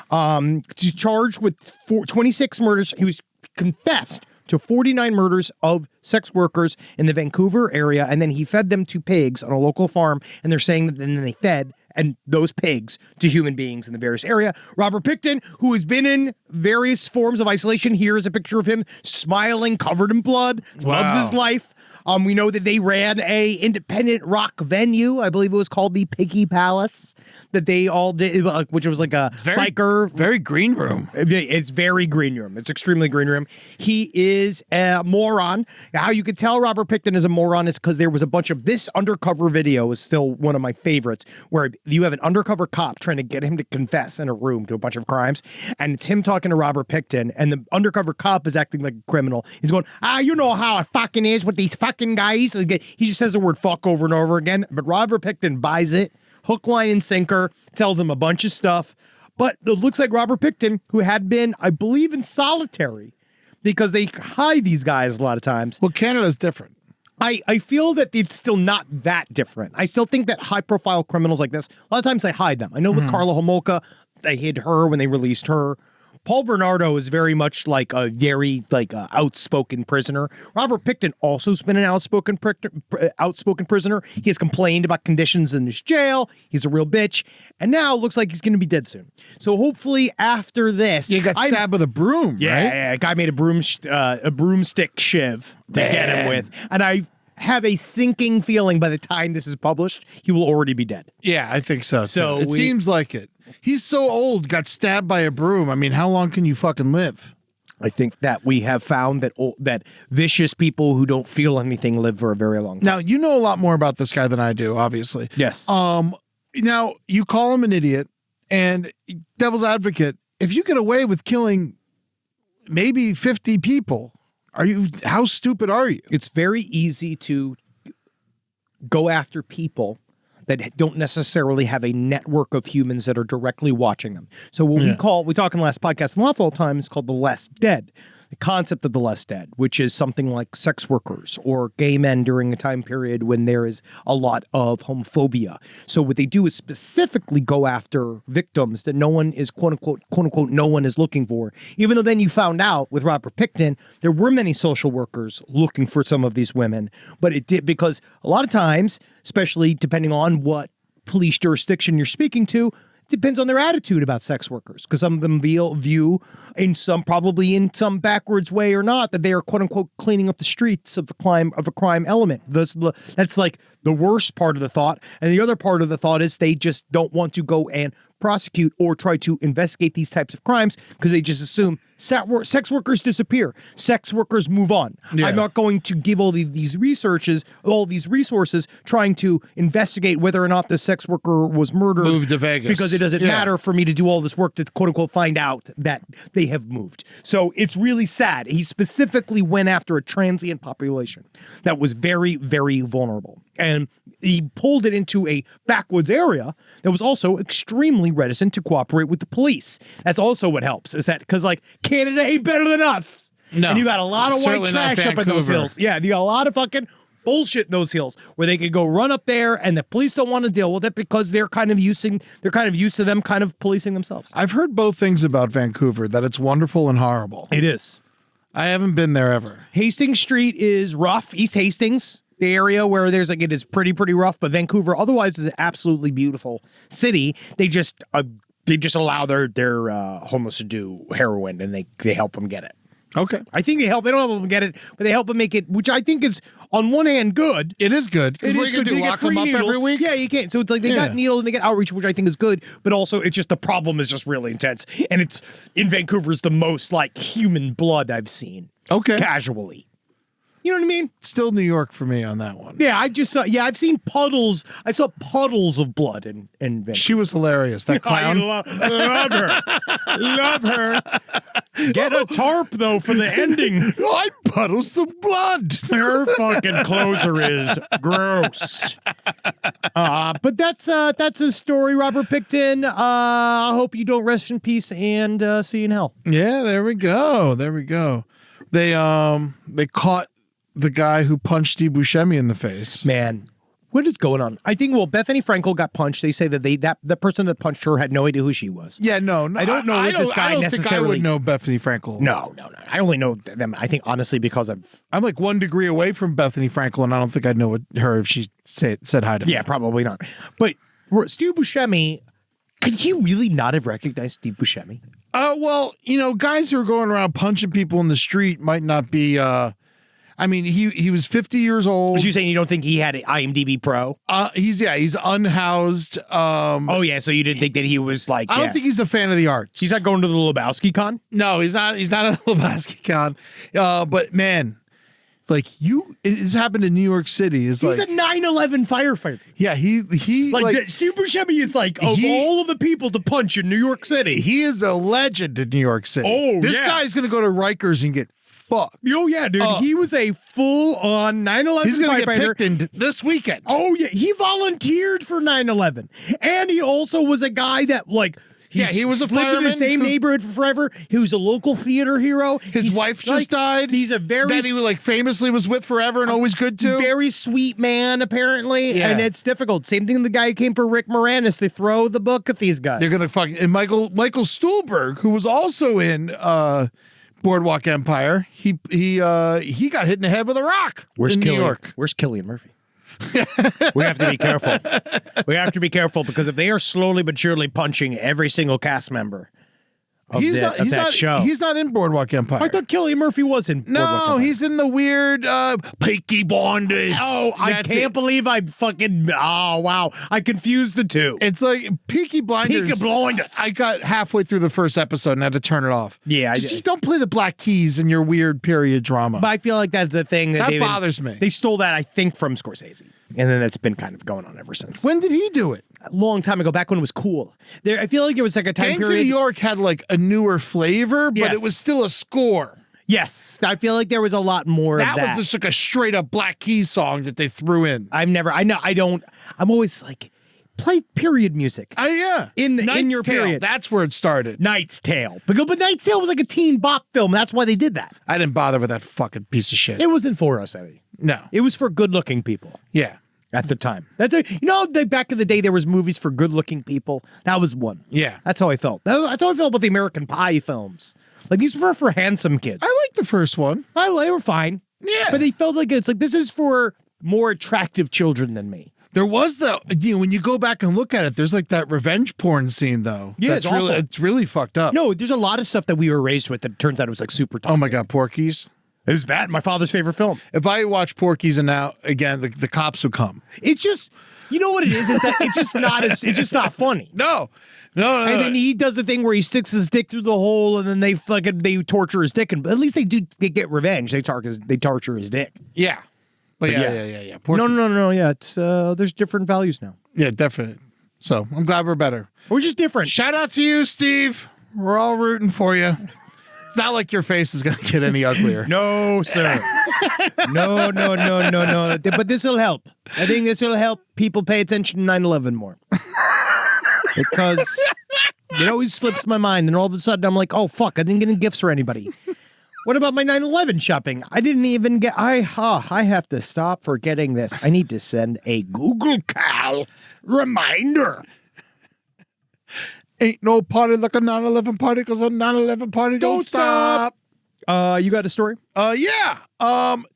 C: Charged with 26 murders. He was confessed to 49 murders of sex workers in the Vancouver area, and then he fed them to pigs on a local farm, and they're saying that then they fed and those pigs to human beings in the various area. Robert Pickton, who has been in various forms of isolation, here is a picture of him smiling, covered in blood, loves his life. We know that they ran a independent rock venue. I believe it was called the Piggy Palace, that they all did, which was like a biker.
D: Very green room.
C: It's very green room. It's extremely green room. He is a moron. How you could tell Robert Pickton is a moron is because there was a bunch of this undercover video is still one of my favorites, where you have an undercover cop trying to get him to confess in a room to a bunch of crimes, and it's him talking to Robert Pickton, and the undercover cop is acting like a criminal. He's going, you know how it fucking is with these fucking guys. He just says the word fuck over and over again, but Robert Pickton buys it, hook, line, and sinker, tells him a bunch of stuff. But it looks like Robert Pickton, who had been, I believe, in solitary, because they hide these guys a lot of times.
D: Well, Canada's different.
C: I feel that it's still not that different. I still think that high-profile criminals like this, a lot of times they hide them. I know with Carla Homolka, they hid her when they released her. Paul Bernardo is very much like a very outspoken prisoner. Robert Pickton also has been an outspoken prisoner. He has complained about conditions in his jail. He's a real bitch, and now it looks like he's going to be dead soon. So hopefully after this,
D: He got stabbed with a broom.
C: yeah,
D: right?
C: yeah, a guy made a broomstick shiv to get him with, and I have a sinking feeling by the time this is published, he will already be dead.
D: Yeah, I think so.
C: So
D: it seems like it. He's so old, got stabbed by a broom. I mean, how long can you fucking live?
C: I think that we have found that vicious people who don't feel anything live for a very long time.
D: Now, you know a lot more about this guy than I do, obviously.
C: Yes.
D: Now, you call him an idiot, and devil's advocate, if you get away with killing maybe 50 people, how stupid are you?
C: It's very easy to go after people that don't necessarily have a network of humans that are directly watching them. So what we talk in the last podcast an awful time is called the less dead. The concept of the less dead, which is something like sex workers or gay men during a time period when there is a lot of homophobia. So what they do is specifically go after victims that no one is quote unquote no one is looking for. Even though then you found out with Robert Pickton, there were many social workers looking for some of these women, but it did because a lot of times, especially depending on what police jurisdiction you're speaking to, depends on their attitude about sex workers, because some of them view probably in some backwards way or not, that they are quote unquote cleaning up the streets of a crime element. That's like the worst part of the thought. And the other part of the thought is they just don't want to go and prosecute or try to investigate these types of crimes because they just assume sex workers disappear. Sex workers move on. Yeah. I'm not going to give all these resources trying to investigate whether or not the sex worker was murdered.
D: Moved to Vegas.
C: Because it doesn't matter for me to do all this work to quote unquote find out that they have moved. So it's really sad. He specifically went after a transient population that was very, very vulnerable. And he pulled it into a backwoods area that was also extremely reticent to cooperate with the police. That's also what helps, is that because Canada ain't better than us.
D: No,
C: and you got a lot of white trash up in those hills. Yeah, you got a lot of fucking bullshit in those hills where they could go run up there and the police don't want to deal with it because they're kind of used to them kind of policing themselves.
D: I've heard both things about Vancouver, that it's wonderful and horrible.
C: It is.
D: I haven't been there ever.
C: Hastings Street is rough. East Hastings, the area where there's it is pretty rough, but Vancouver otherwise is an absolutely beautiful city. They just allow their homeless to do heroin and they help them get it.
D: Okay.
C: I think they don't help them get it, but they help them make it, which I think is on one hand good.
D: It is good.
C: It is good. They
D: lock
C: get free
D: them up
C: needles
D: every week?
C: Yeah, you can. So it's like they got needles and they get outreach, which I think is good, but also it's just the problem is just really intense. And it's in Vancouver's the most human blood I've seen.
D: Okay.
C: Casually. You know what I mean?
D: Still New York for me on that one.
C: Yeah, I just saw. Yeah, I've seen puddles. I saw puddles of blood in Vancouver.
D: She was hilarious. That clown.
C: Love her. Love her. Get a tarp though for the ending.
D: I puddles the blood.
C: Her fucking closer is gross. But that's a story, Robert Pickton. I hope you don't rest in peace and see you in hell.
D: Yeah, there we go. There we go. They caught the guy who punched Steve Buscemi in the face.
C: Man, what is going on? I think, Bethany Frankel got punched. They say that the person that punched her had no idea who she was.
D: Yeah, no,
C: I don't know if this guy
D: I don't
C: necessarily.
D: think I would know Bethany Frankel.
C: No. I only know them. I think honestly because
D: I'm like 1 degree away from Bethany Frankel, and I don't think I'd know her if she said hi to me.
C: Yeah, probably not. But Steve Buscemi, could he really not have recognized Steve Buscemi?
D: Well, guys who are going around punching people in the street might not be. I mean, he was 50 years old.
C: Was you saying you don't think he had an IMDb Pro?
D: He's unhoused.
C: Oh yeah, so you didn't think that he was like?
D: I don't think he's a fan of the arts.
C: He's not going to the Lebowski Con.
D: No, he's not. He's not a Lebowski Con. But man, it's happened in New York City. He's
C: a 9/11 firefighter.
D: Yeah, he
C: Steve Buscemi is all of the people to punch in New York City.
D: He is a legend in New York City.
C: Oh,
D: this guy's gonna go to Rikers and get fucked.
C: Oh yeah, dude. He was a full-on 9/11
D: He's gonna
C: firefighter.
D: get picked this weekend.
C: Oh yeah, he volunteered for 9/11, and he also was a guy that
D: he was a
C: lived in
D: fireman
C: the same neighborhood for forever. He was a local theater hero.
D: His wife just died.
C: He's a very
D: that he famously was with forever and always good to.
C: Very sweet man, apparently.
D: Yeah.
C: And it's difficult. Same thing. The guy who came for Rick Moranis. They throw the book at these guys.
D: They're gonna and Michael Stuhlbarg, who was also in Boardwalk Empire. He got hit in the head with a rock in New York.
C: Where's Cillian Murphy? We have to be careful. We have to be careful because if they are slowly but surely punching every single cast member of that show.
D: He's not in Boardwalk Empire.
C: I thought Cillian Murphy was in Boardwalk Empire.
D: He's in the weird Peaky Blinders.
C: Oh, I can't believe I fucking... Oh, wow. I confused the two.
D: It's like Peaky Blinders.
C: Peaky Blinders.
D: I got halfway through the first episode and had to turn it off.
C: Yeah,
D: you don't play the black keys in your weird period drama.
C: But I feel like that's the thing that
D: bothers me.
C: They stole that, I think, from Scorsese. And then it's been kind of going on ever since.
D: When did he do it?
C: A long time ago, back when it was cool. I feel like it was like a time
D: Gangs
C: period.
D: of New York had a newer flavor, but
C: Yes.
D: it was still a score.
C: Yes, I feel like there was a lot more of that.
D: That was just a straight up Black Keys song that they threw in.
C: I'm always play period music.
D: Yeah.
C: In
D: Knight's
C: your
D: Tale,
C: period.
D: that's where it started.
C: Knight's Tale. But Knight's Tale was like a teen bop film. That's why they did that.
D: I didn't bother with that fucking piece of shit.
C: It wasn't for us, Eddie.
D: No.
C: It was for good-looking people.
D: Yeah.
C: At the time. Back in the day, there was movies for good-looking people. That was one.
D: Yeah.
C: That's how I felt. That's how I felt about the American Pie films. These were for handsome kids.
D: I like the first one.
C: They were fine.
D: Yeah.
C: But they felt like this is for more attractive children than me.
D: There was when you go back and look at it, there's that revenge porn scene though.
C: Yeah,
D: that's
C: it's awful.
D: it's really fucked up.
C: No, there's a lot of stuff that we were raised with that turns out it was super toxic.
D: Oh my God, Porky's.
C: It was bad. My father's favorite film.
D: If I watch Porky's and now again the cops would come.
C: It's just, you know what it is that it's just not funny.
D: No.
C: And then he does the thing where he sticks his dick through the hole, and then they torture his dick, and at least they get revenge. They torture his dick.
D: Yeah. But yeah. Porky's.
C: No. Yeah, it's there's different values now.
D: Yeah, definitely. So I'm glad we're better.
C: We're just different.
D: Shout out to you, Steve. We're all rooting for you. It's not like your face is going to get any uglier.
C: No, sir. No. But this will help. I think this will help people pay attention to 9/11 more. Because it always slips my mind, and all of a sudden I'm like, oh, fuck, I didn't get any gifts for anybody. What about my 9/11 shopping? I didn't even get... I have to stop forgetting this. I need to send a Google Cal reminder.
D: Ain't no party like a 9/11 party because a 9/11 party don't stop.
C: You got a story?
D: Yeah.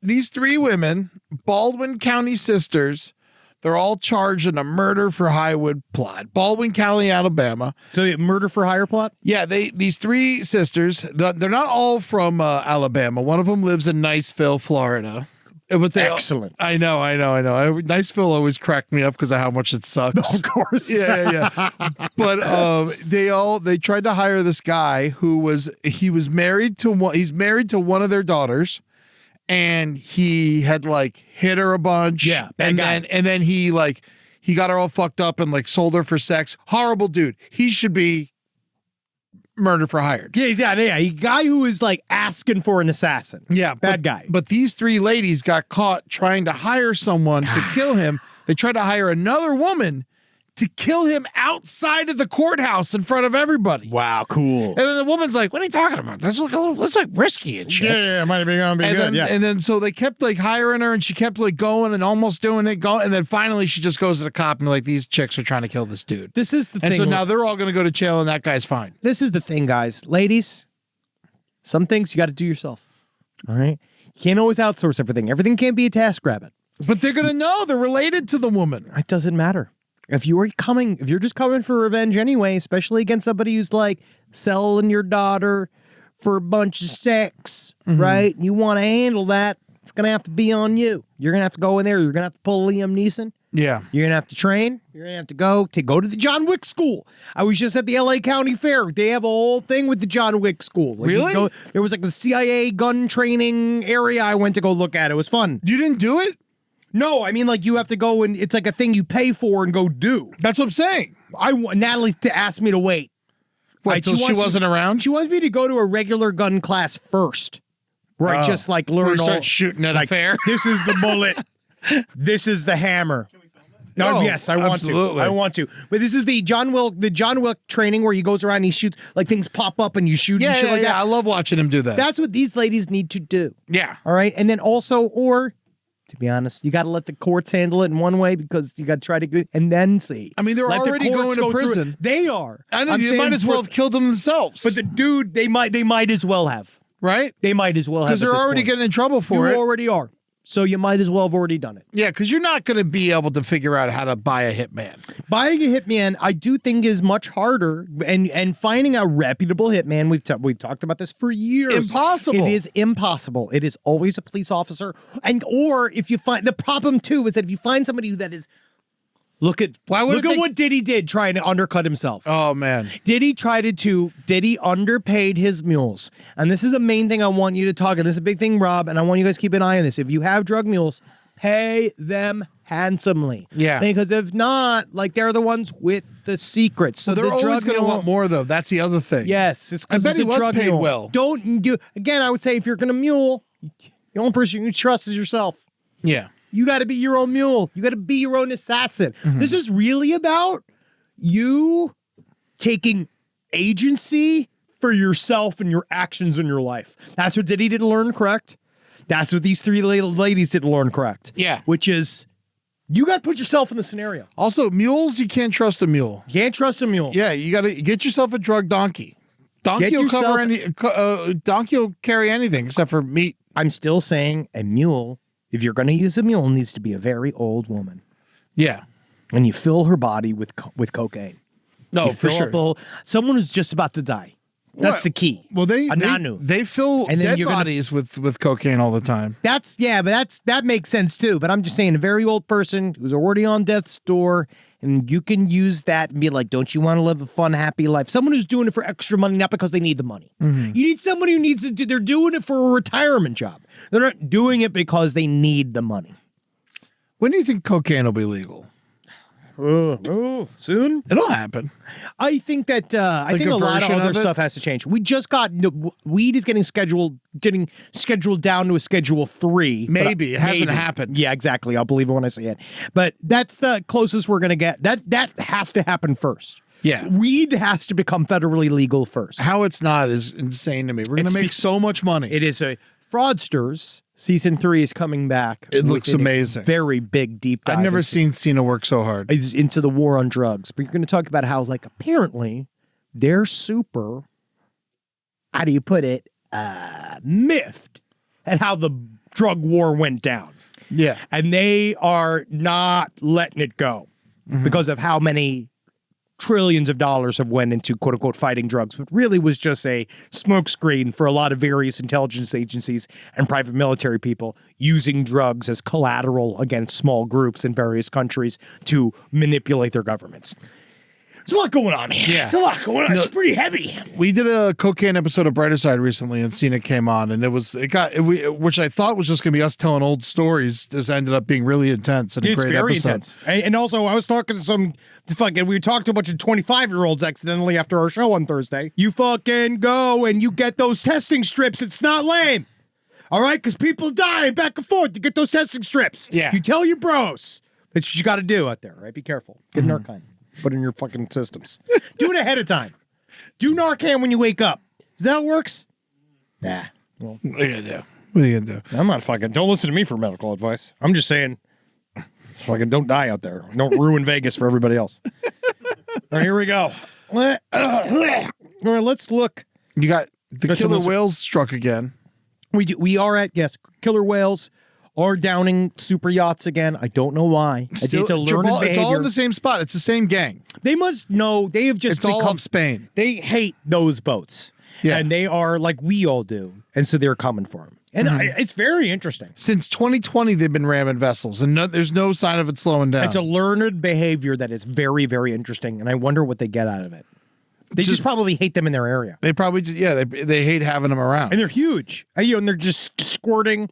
D: These three women, Baldwin County sisters, they're all charged in a murder for hire plot. Baldwin County, Alabama.
C: So murder for hire plot?
D: Yeah, these three sisters, they're not all from Alabama. One of them lives in Niceville, Florida.
C: Excellent.
D: I know. Niceville always cracked me up because of how much it sucks.
C: Of course.
D: Yeah. But they tried to hire this guy he's married to one of their daughters, and he had like hit her a bunch.
C: Yeah, bad guy.
D: and then he got her all fucked up and like sold her for sex. Horrible dude. He should be murder for hired.
C: Yeah, a guy who is like asking for an assassin.
D: Yeah,
C: bad guy.
D: But these three ladies got caught trying to hire someone to kill him. They tried to hire another woman to kill him outside of the courthouse in front of everybody.
C: Wow, cool.
D: And then the woman's like, "What are you talking about? That's like that's like risky and shit."
C: Yeah, it might be gonna be
D: And
C: good.
D: then, and then so they kept like hiring her, and she kept like going and almost doing it, and then finally she just goes to the cop and like, "These chicks are trying to kill this dude."
C: This is the
D: And
C: thing.
D: so now they're all going to go to jail, and that guy's fine.
C: This is the thing, guys. Ladies, some things you got to do yourself. All right? You can't always outsource everything. Everything can't be a task rabbit.
D: But they're going to know they're related to the woman.
C: It doesn't matter. If you're just coming for revenge anyway, especially against somebody who's like selling your daughter for a bunch of sex, right? You want to handle that, it's going to have to be on you. You're going to have to go in there. You're going to have to pull Liam Neeson.
D: Yeah.
C: You're going to have to train. You're going to have to go to the John Wick school. I was just at the LA County Fair. They have a whole thing with the John Wick school. Like,
D: Really?
C: There was like the CIA gun training area. I went to go look at. It was fun.
D: You didn't do it?
C: No, I mean, like, you have to go and it's like a thing you pay for and go do.
D: That's what I'm saying.
C: Natalie asked me to wait.
D: Wait, till she wasn't around?
C: She wants me to go to a regular gun class first. Where I just like learn
D: Before you
C: all.
D: start shooting at a fair.
C: This is the bullet. This is the hammer. No,
D: Oh,
C: yes, I want
D: absolutely.
C: to. I want to. But this is the John Wick training where he goes around and he shoots, like things pop up and you shoot and shit like that.
D: I love watching him do that.
C: That's what these ladies need to do.
D: Yeah.
C: All right. And then also, or to be honest, you got to let the courts handle it in one way because you got to try to go and then see.
D: I mean, they're
C: Let the
D: already
C: courts
D: going to
C: go through it.
D: prison.
C: They are.
D: I know
C: I'm
D: they
C: saying
D: might as well
C: for-
D: have killed them themselves.
C: But the dude, they might as well have.
D: right?
C: They might as well have.
D: Because they're
C: at this
D: already
C: point.
D: getting in trouble for
C: You
D: it.
C: already are. So you might as well have already done it.
D: Yeah, because you're not going to be able to figure out how to buy a hitman.
C: Buying a hitman, I do think, is much harder, and finding a reputable hitman. We've talked about this for years.
D: Impossible.
C: It is impossible. It is always a police officer, or if you find the problem too is that if you find somebody that is, look at what Diddy did trying to undercut himself.
D: Oh, man.
C: Diddy underpaid his mules. And this is the main thing I want you to talk, and this is a big thing, Rob, and I want you guys to keep an eye on this. If you have drug mules, pay them handsomely.
D: Yeah.
C: Because if not, like, they're the ones with the secrets. So
D: They're
C: the
D: always
C: drug
D: going to
C: mule,
D: want more, though. That's the other thing.
C: yes. It's
D: I bet
C: it's
D: he
C: a
D: was
C: drug
D: paid
C: mule.
D: well.
C: Don't do, again, I would say if you're going to mule, the only person you trust is yourself.
D: Yeah.
C: You got to be your own mule. You got to be your own assassin. This is really about you taking agency for yourself and your actions in your life. That's what Diddy didn't learn, correct? That's what these three ladies didn't learn, correct?
D: Yeah.
C: Which is, you got to put yourself in the scenario.
D: Also, mules, you can't trust a mule.
C: You can't trust a mule.
D: Yeah, you got to get yourself a drug donkey. Donkey will carry anything except for meat.
C: I'm still saying a mule, if you're going to use a mule, needs to be a very old woman.
D: Yeah.
C: And you fill her body with cocaine.
D: No,
C: You
D: for
C: fill
D: sure.
C: up the whole, someone who's just about to die. That's the key.
D: Well, they
C: Nanu.
D: fill
C: And then
D: dead
C: you're gonna-
D: bodies with cocaine all the time.
C: But that makes sense too. But I'm just saying, a very old person who's already on death's door, and you can use that and be like, don't you want to live a fun, happy life? Someone who's doing it for extra money, not because they need the money. You need somebody who needs to do, they're doing it for a retirement job. They're not doing it because they need the money.
D: When do you think cocaine will be legal?
C: Soon?
D: It'll happen.
C: I think that I
D: Like
C: think
D: a
C: a lot of
D: version
C: other
D: of it?
C: stuff has to change. We just got weed is getting scheduled down to a Schedule 3. but
D: Maybe. It hasn't happened.
C: Yeah, exactly. I'll believe it when I see it. But that's the closest we're gonna get. That has to happen first.
D: Yeah.
C: Weed has to become federally legal first.
D: How it's not is insane to me. We're going
C: It's
D: to make so much money.
C: It is a Fraudsters. Season 3 is coming back.
D: It looks
C: with a
D: amazing.
C: Very big deep dive.
D: I've never
C: into-
D: seen Cena work so hard.
C: is into the war on drugs. But you're going to talk about how, like, apparently they're super, how do you put it, miffed at how the drug war went down.
D: Yeah.
C: And they are not letting it go because of how many trillions of dollars have went into quote unquote fighting drugs, but really was just a smokescreen for a lot of various intelligence agencies and private military people using drugs as collateral against small groups in various countries to manipulate their governments. There's a lot going on, man.
D: Yeah.
C: It's a lot going on. It's pretty heavy.
D: We did a cocaine episode of Brighter Side recently, and Cena came on, and which I thought was just going to be us telling old stories. This ended up being really intense and a
C: It's
D: great
C: very
D: episode.
C: intense. And also, I was talking to we talked to a bunch of 25-year-olds accidentally after our show on Thursday. You fucking go and you get those testing strips. It's not lame. All right? Because people die back and forth. You get those testing strips.
D: Yeah.
C: You tell your bros. That's what you got to do out there, right? Be careful. Get Narcan. Put it in your fucking systems. Do it ahead of time. Do Narcan when you wake up. Is that how it works? Nah. Well,
D: What are you gonna do? What are you gonna do?
C: I'm not fucking. Don't listen to me for medical advice. I'm just saying, fucking don't die out there. Don't ruin Vegas for everybody else. All right, here we go. All right, let's look.
D: You got the
C: Let's
D: killer
C: listen.
D: whales struck again.
C: We are at killer whales are downing super yachts again. I don't know why. It's a learned behavior.
D: It's all in the same spot. It's the same gang.
C: They must know. They have just
D: It's all
C: become.
D: of Spain.
C: They hate those boats.
D: Yeah.
C: And they are like we all do, and so they're coming for them. And it's very interesting.
D: Since 2020, they've been ramming vessels, and there's no sign of it slowing down.
C: It's a learned behavior that is very, very interesting, and I wonder what they get out of it. They just probably hate them in their area.
D: They probably just they hate having them around.
C: And they're huge. And they're just squirting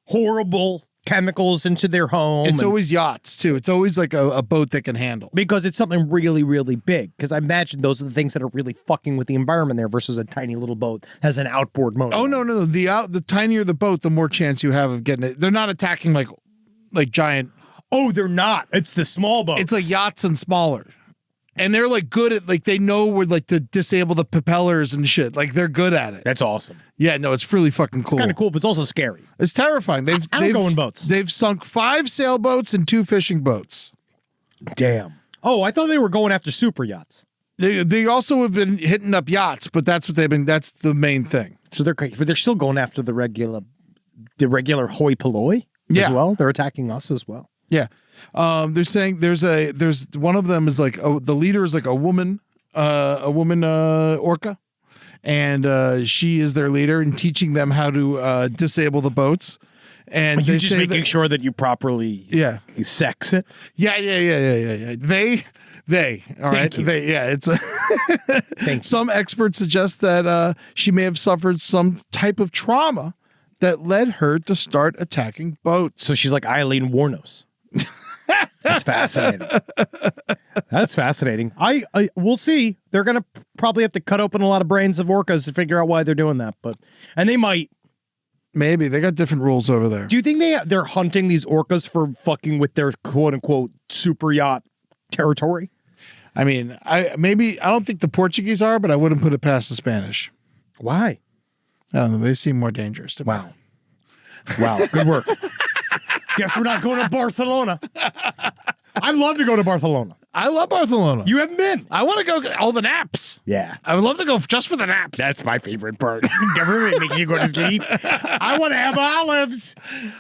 C: horrible chemicals into their home.
D: It's always yachts too. It's always like a boat that can handle.
C: because it's something really, really big. Because I imagine those are the things that are really fucking with the environment there versus a tiny little boat that has an outboard motor.
D: Oh no. The tinier the boat, the more chance you have of getting it. They're not attacking like giant.
C: Oh, they're not. It's the small boats.
D: It's like yachts and smaller. And they're like good at they know where to disable the propellers and shit. Like they're good at it.
C: That's awesome.
D: Yeah, no, it's really fucking cool.
C: Kind of cool, but it's also scary.
D: It's terrifying.
C: I don't go in boats.
D: They've sunk 5 sailboats and 2 fishing boats.
C: Damn. Oh, I thought they were going after super yachts.
D: They also have been hitting up yachts, but that's the main thing.
C: So but they're still going after the regular hoi polloi as
D: Yeah.
C: well. They're attacking us as well.
D: Yeah. They're saying there's one of them is the leader is like a woman orca, and she is their leader and teaching them how to disable the boats. And
C: You're
D: they
C: just
D: say
C: making
D: that,
C: sure that you properly sex it.
D: yeah. They all right.
C: you.
D: It's
C: Thank you.
D: some experts suggest that she may have suffered some type of trauma that led her to start attacking boats.
C: So she's like Eileen Warnos. That's fascinating. That's fascinating. We'll see. They're gonna probably have to cut open a lot of brains of orcas to figure out why they're doing that. And they might.
D: Maybe they got different rules over there.
C: Do you think they're hunting these orcas for fucking with their quote unquote super yacht territory?
D: I mean, I don't think the Portuguese are, but I wouldn't put it past the Spanish.
C: Why?
D: I don't know. They seem more dangerous to me.
C: Wow. Good work. Guess we're not going to Barcelona. I'd love to go to Barcelona.
D: I love Barcelona.
C: You haven't been.
D: I want to go get all the naps.
C: Yeah.
D: I would love to go just for the naps.
C: That's my favorite part. Government makes you go to sleep. I want to have olives.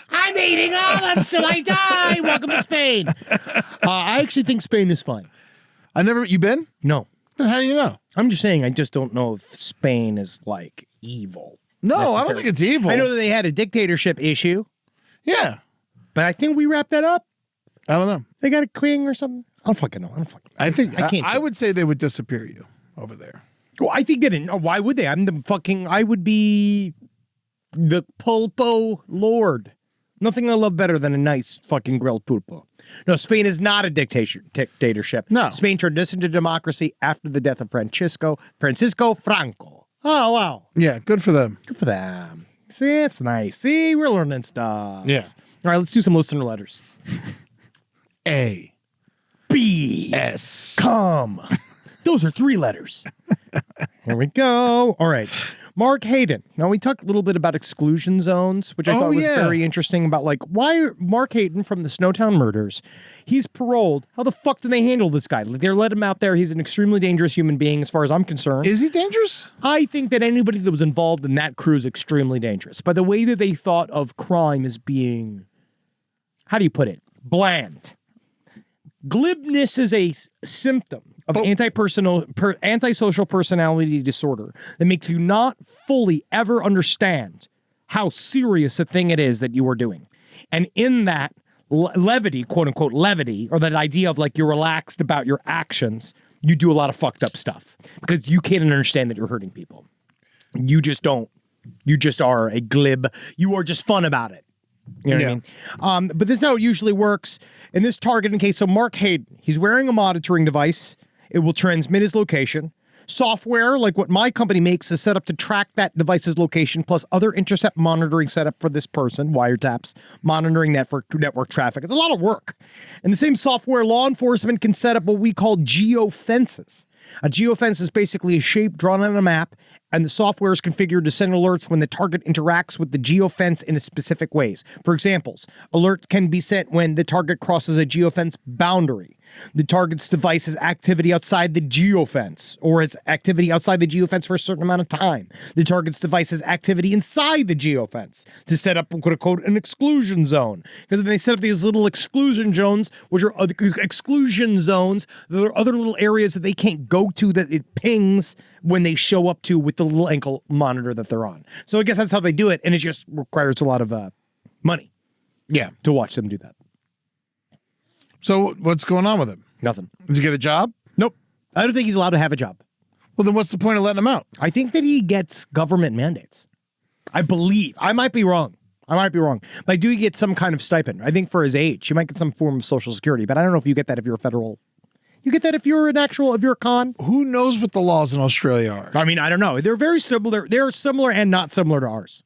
C: I'm eating olives till I die. Welcome to Spain. I actually think Spain is fine.
D: You been?
C: No.
D: Then how do you know?
C: I'm just saying, I just don't know if Spain is like evil.
D: No, I don't
C: necessarily.
D: think it's evil.
C: I know that they had a dictatorship issue,
D: Yeah.
C: but I think we wrapped that up.
D: I don't know.
C: They got a king or something. I don't fucking know.
D: I think
C: I can't
D: I
C: do it.
D: would say they would disappear you over there.
C: Well, I think why would they? I would be the pulpo lord. Nothing I love better than a nice fucking grilled pulpo. No, Spain is not a dictatorship.
D: No.
C: Spain turned this into democracy after the death of Francisco Franco. Oh, wow.
D: Yeah, good for them.
C: Good for them. See, it's nice. See, we're learning stuff.
D: Yeah.
C: All right, let's do some listener letters.
D: A.
C: B.
D: S.
C: Come. Those are 3 letters. Here we go. All right. Mark Hayden. Now, we talked a little bit about exclusion zones, which I thought was very interesting about, like, why Mark Hayden from the Snowtown murders, he's paroled. How the fuck do they handle this guy? Like, they let him out there. He's an extremely dangerous human being as far as I'm concerned.
D: Is he dangerous?
C: I think that anybody that was involved in that crew is extremely dangerous. By the way that they thought of crime as being, how do you put it? Bland. Glibness is a symptom of antisocial personality disorder that makes you not fully ever understand how serious a thing it is that you are doing. And in that levity, quote unquote levity, or that idea of like you're relaxed about your actions, you do a lot of fucked up stuff because you can't understand that you're hurting people. You just don't. You just are a glib. You are just fun about it. You know what I mean? But this is how it usually works. In this targeting case, so Mark Hayden, he's wearing a monitoring device. It will transmit his location. Software, like what my company makes, is set up to track that device's location, plus other intercept monitoring set up for this person, wiretaps, monitoring network traffic. It's a lot of work. And the same software, law enforcement can set up what we call geofences. A geofence is basically a shape drawn on a map, and the software is configured to send alerts when the target interacts with the geofence in specific ways. For examples, alert can be sent when the target crosses a geofence boundary. The target's device has activity outside the geofence, or has activity outside the geofence for a certain amount of time. The target's device has activity inside the geofence to set up, quote, an exclusion zone. Because when they set up these little exclusion zones, which are exclusion zones, there are other little areas that they can't go to that it pings when they show up to with the little ankle monitor that they're on. So I guess that's how they do it, and it just requires a lot of money.
D: Yeah.
C: To watch them do that.
D: So what's going on with him?
C: Nothing.
D: Does he get a job?
C: Nope. I don't think he's allowed to have a job.
D: Well, then what's the point of letting him out?
C: I think that he gets government mandates. I believe. I might be wrong. But I do get some kind of stipend. I think for his age, you might get some form of Social Security, but I don't know if you get that if you're a federal. You get that if you're if you're a con.
D: Who knows what the laws in Australia are?
C: I mean, I don't know. They're very similar. They're similar and not similar to ours.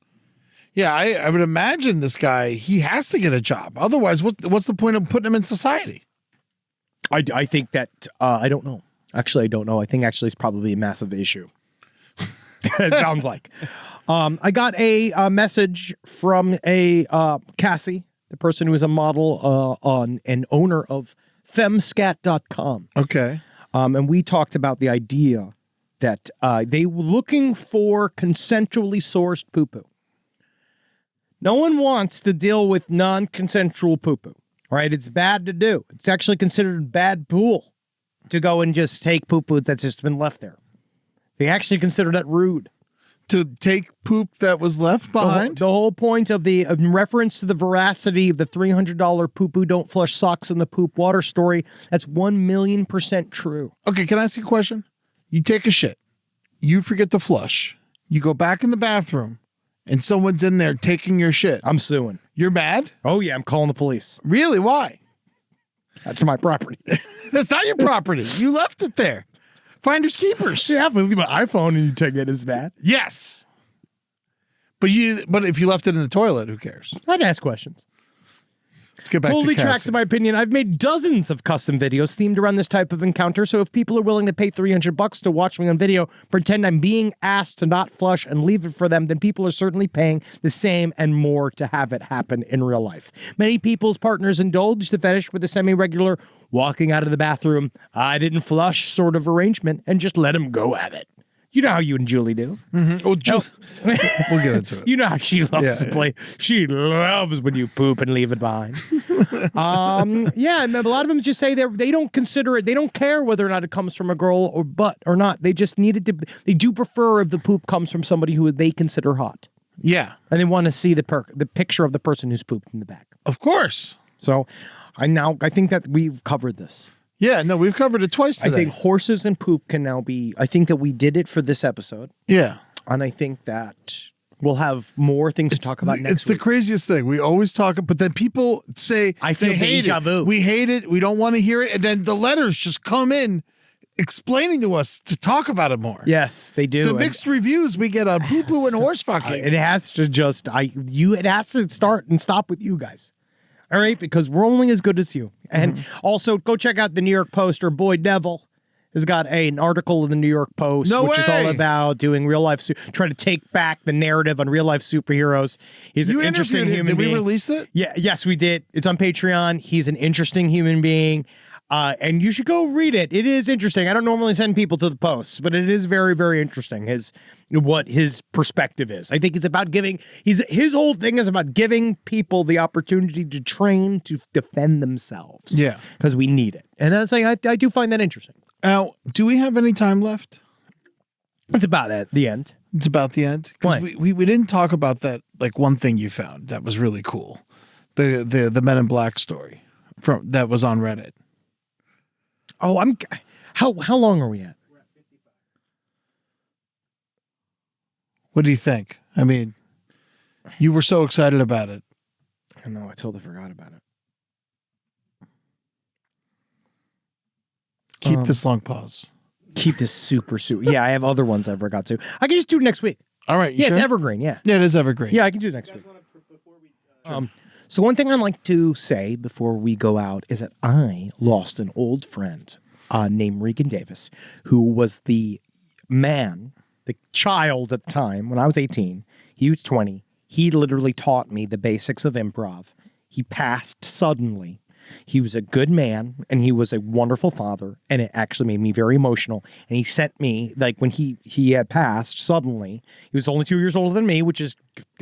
D: Yeah, I would imagine this guy, he has to get a job. Otherwise, what's the point of putting him in society?
C: I think that, I don't know. Actually, I don't know. I think actually it's probably a massive issue. It sounds like. I got a message from a Cassie, the person who is a model on an owner of femscat.com.
D: Okay.
C: And we talked about the idea that they were looking for consensually sourced poo-poo. No one wants to deal with non-consensual poo-poo, right? It's bad to do. It's actually considered bad pool to go and just take poo-poo that's just been left there. They actually consider that rude.
D: To take poop that was left behind?
C: The whole point of the in reference to the veracity of the $300 poo-poo don't flush socks in the poop water story, that's 1,000,000% true.
D: Okay, can I ask you a question? You take a shit. You forget to flush. You go back in the bathroom. And someone's in there taking your shit.
C: I'm suing.
D: You're mad?
C: Oh, yeah, I'm calling the police.
D: Really? Why?
C: That's my property.
D: That's not your property. You left it there. Finders keepers.
C: Yeah, but leave my iPhone and you take it as bad.
D: Yes. But if you left it in the toilet, who cares?
C: I'd ask questions.
D: Let's get back
C: Totally
D: to
C: tracks in my opinion. I've made dozens of custom videos themed around this type of encounter, so if people are willing to pay $300 to watch me on video, pretend I'm being asked to not flush and leave it for them, then people are certainly paying the same and more to have it happen in real life. Many people's partners indulge the fetish with a semi-regular walking out of the bathroom, I didn't flush sort of arrangement, and just let them go at it. You know how you and Julie do.
D: Mm-hmm. Well, we'll get into it.
C: You know how she loves to play. She loves when you poop and leave it behind. Yeah, and a lot of them just say they don't consider it. They don't care whether or not it comes from a girl or butt or not. They just need it to. They do prefer if the poop comes from somebody who they consider hot.
D: Yeah,
C: and they want to see the picture of the person who's pooped in the back.
D: Of course.
C: So, I think that we've covered this.
D: Yeah, no, we've covered it twice today.
C: I think horses and poop can now be. I think that we did it for this episode.
D: Yeah,
C: and I think that we'll have more things to talk about next week.
D: It's the craziest thing. We always talk, but then people say
C: I feel deja vu.
D: We hate it. We don't want to hear it, and then the letters just come in explaining to us to talk about it more.
C: Yes, they do.
D: The mixed reviews we get on poo-poo and horse fucking.
C: It has to just it has to start and stop with you guys. All right, because we're only as good as you. And also, go check out the New York Post. Or Boy Devil has got an article in the New York Post, which is all about doing real life, trying to take back the narrative on real life superheroes. He's an interesting human being.
D: Did we release it?
C: Yeah, yes, we did. It's on Patreon. He's an interesting human being. And you should go read it. It is interesting. I don't normally send people to the Post, but it is very, very interesting. What his perspective is. I think it's about his whole thing is about giving people the opportunity to train to defend themselves.
D: Yeah.
C: Because we need it. And I was like, I do find that interesting.
D: Now, do we have any time left?
C: It's about at the end.
D: It's about the end. Because we didn't talk about that, like one thing you found that was really cool. The Men in Black story that was on Reddit.
C: Oh, How long are we at?
D: What do you think? I mean, you were so excited about it.
C: I know, I totally forgot about it.
D: Keep this long pause.
C: Keep this super. Yeah, I have other ones I forgot to. I can just do it next week.
D: All right. You
C: Yeah,
D: sure?
C: it's evergreen. Yeah.
D: Yeah, it is evergreen.
C: Yeah, I can do it next week. So one thing I'd like to say before we go out is that I lost an old friend named Regan Davis, who was the child at the time when I was 18. He was 20. He literally taught me the basics of improv. He passed suddenly. He was a good man and he was a wonderful father, and it actually made me very emotional. And he sent me, like, when he had passed suddenly, he was only 2 years older than me, which is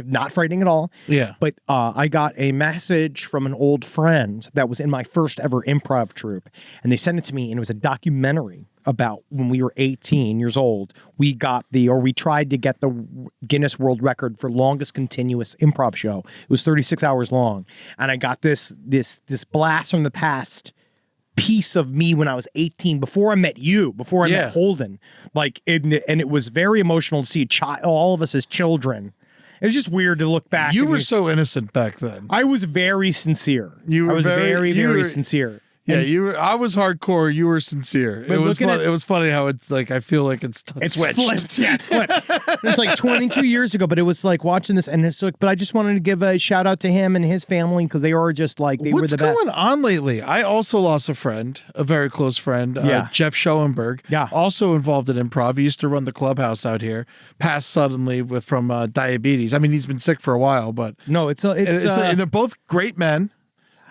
C: not frightening at all.
D: Yeah.
C: But I got a message from an old friend that was in my first ever improv troupe, and they sent it to me, and it was a documentary about when we were 18 years old. We tried to get the Guinness World Record for longest continuous improv show. It was 36 hours long, and I got this blast from the past piece of me when I was 18, before I met you, before I met Holden. And it was very emotional to see all of us as children. It's just weird to look back.
D: You were so innocent back then.
C: I was very sincere.
D: You were
C: I was very sincere.
D: Yeah, you were. I was hardcore. You were sincere. It was fun. It was funny how it's like. I feel like it's switched.
C: Flipped. Yeah, it's flipped. It was like 22 years ago, but it was like watching this, and it's like. But I just wanted to give a shout out to him and his family because they are just like they were the best.
D: What's going on lately? I also lost a friend, a very close friend. Jeff Schoenberg.
C: Yeah, also
D: involved in improv. He used to run the clubhouse out here. Passed suddenly from diabetes. I mean, he's been sick for a while, but
C: no,
D: they're both great men.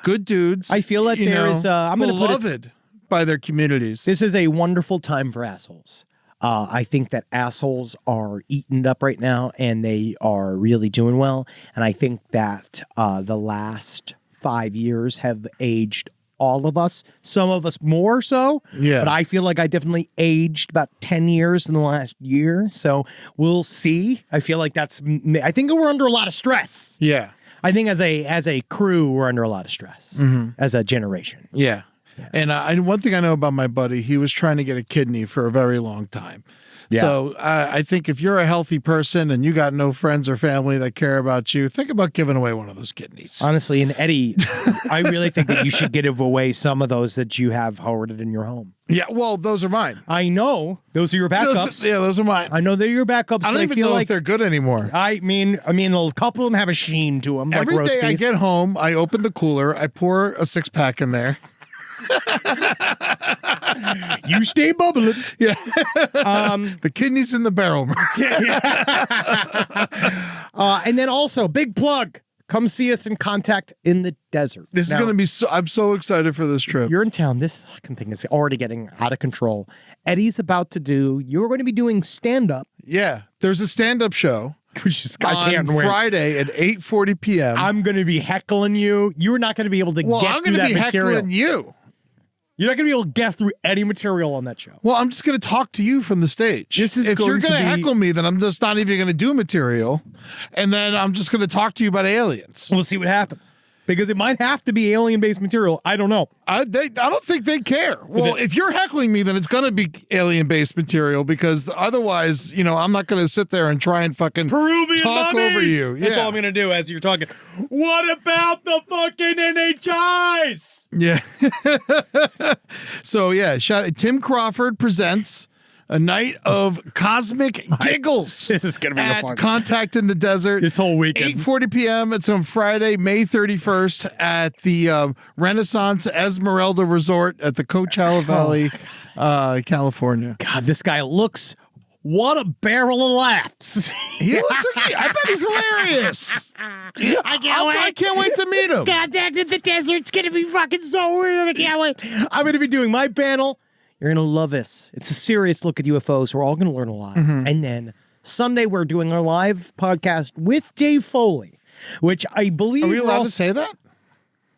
D: Good dudes.
C: I feel like I'm
D: beloved by their communities.
C: This is a wonderful time for assholes. I think that assholes are eaten up right now, and they are really doing well. And I think that the last 5 years have aged all of us, some of us more so.
D: Yeah.
C: But I feel like I definitely aged about 10 years in the last year. So we'll see. I feel like I think we're under a lot of stress.
D: Yeah.
C: I think as a crew, we're under a lot of stress as a generation.
D: Yeah. And one thing I know about my buddy, he was trying to get a kidney for a very long time. Yeah. So I think if you're a healthy person and you got no friends or family that care about you, think about giving away one of those kidneys.
C: Honestly, and Eddie, I really think that you should give away some of those that you have hoarded in your home.
D: Yeah, well, those are mine.
C: I know. Those are your backups.
D: Those are mine.
C: I know they're your backups.
D: I don't even know if they're good anymore.
C: I mean, a couple of them have a sheen to them.
D: Every
C: like roast
D: day
C: beef.
D: I get home, I open the cooler, I pour a 6-pack in there.
C: You stay bubbling.
D: Yeah. The kidneys in the barrel.
C: And then also, big plug. Come see us in Contact in the Desert.
D: This is going to be I'm so excited for this trip.
C: You're in town. This fucking thing is already getting out of control. Eddie's about to you're going to be doing stand-up.
D: Yeah. There's a stand-up show.
C: Which is,
D: on Friday at 8:40 p.m.
C: I'm going to be heckling you. You're not going to be able to get through that material.
D: I'm going to be heckling you.
C: You're not going to be able to get through any material on that show.
D: Well, I'm just going to talk to you from the stage. If you're going to heckle me, then I'm just not even going to do material. And then I'm just going to talk to you about aliens.
C: We'll see what happens. Because it might have to be alien-based material. I don't know.
D: I don't think they care. Well, if you're heckling me, then it's going to be alien-based material because otherwise, I'm not going to sit there and try and fucking
C: Peruvian
D: talk
C: mummies.
D: over you.
C: That's all I'm going to do as you're talking. What about the fucking NHIs?
D: Yeah. So, yeah, Tim Crawford presents a night of cosmic giggles.
C: This is going to be
D: at
C: fun.
D: Contact in the Desert.
C: This whole weekend.
D: 8:40 p.m. It's on Friday, May 31st at the Renaissance Esmeralda Resort at the Coachella Valley, California.
C: God, this guy looks... What a barrel of laughs.
D: He looks like I bet he's hilarious. I can't wait to meet him.
C: Contact in the Desert's going to be fucking so weird. I can't wait. I'm going to be doing my panel. You're going to love this. It's a serious look at UFOs. We're all going to learn a lot. And then Sunday, we're doing our live podcast with Dave Foley, which I believe...
D: Are we allowed to say that?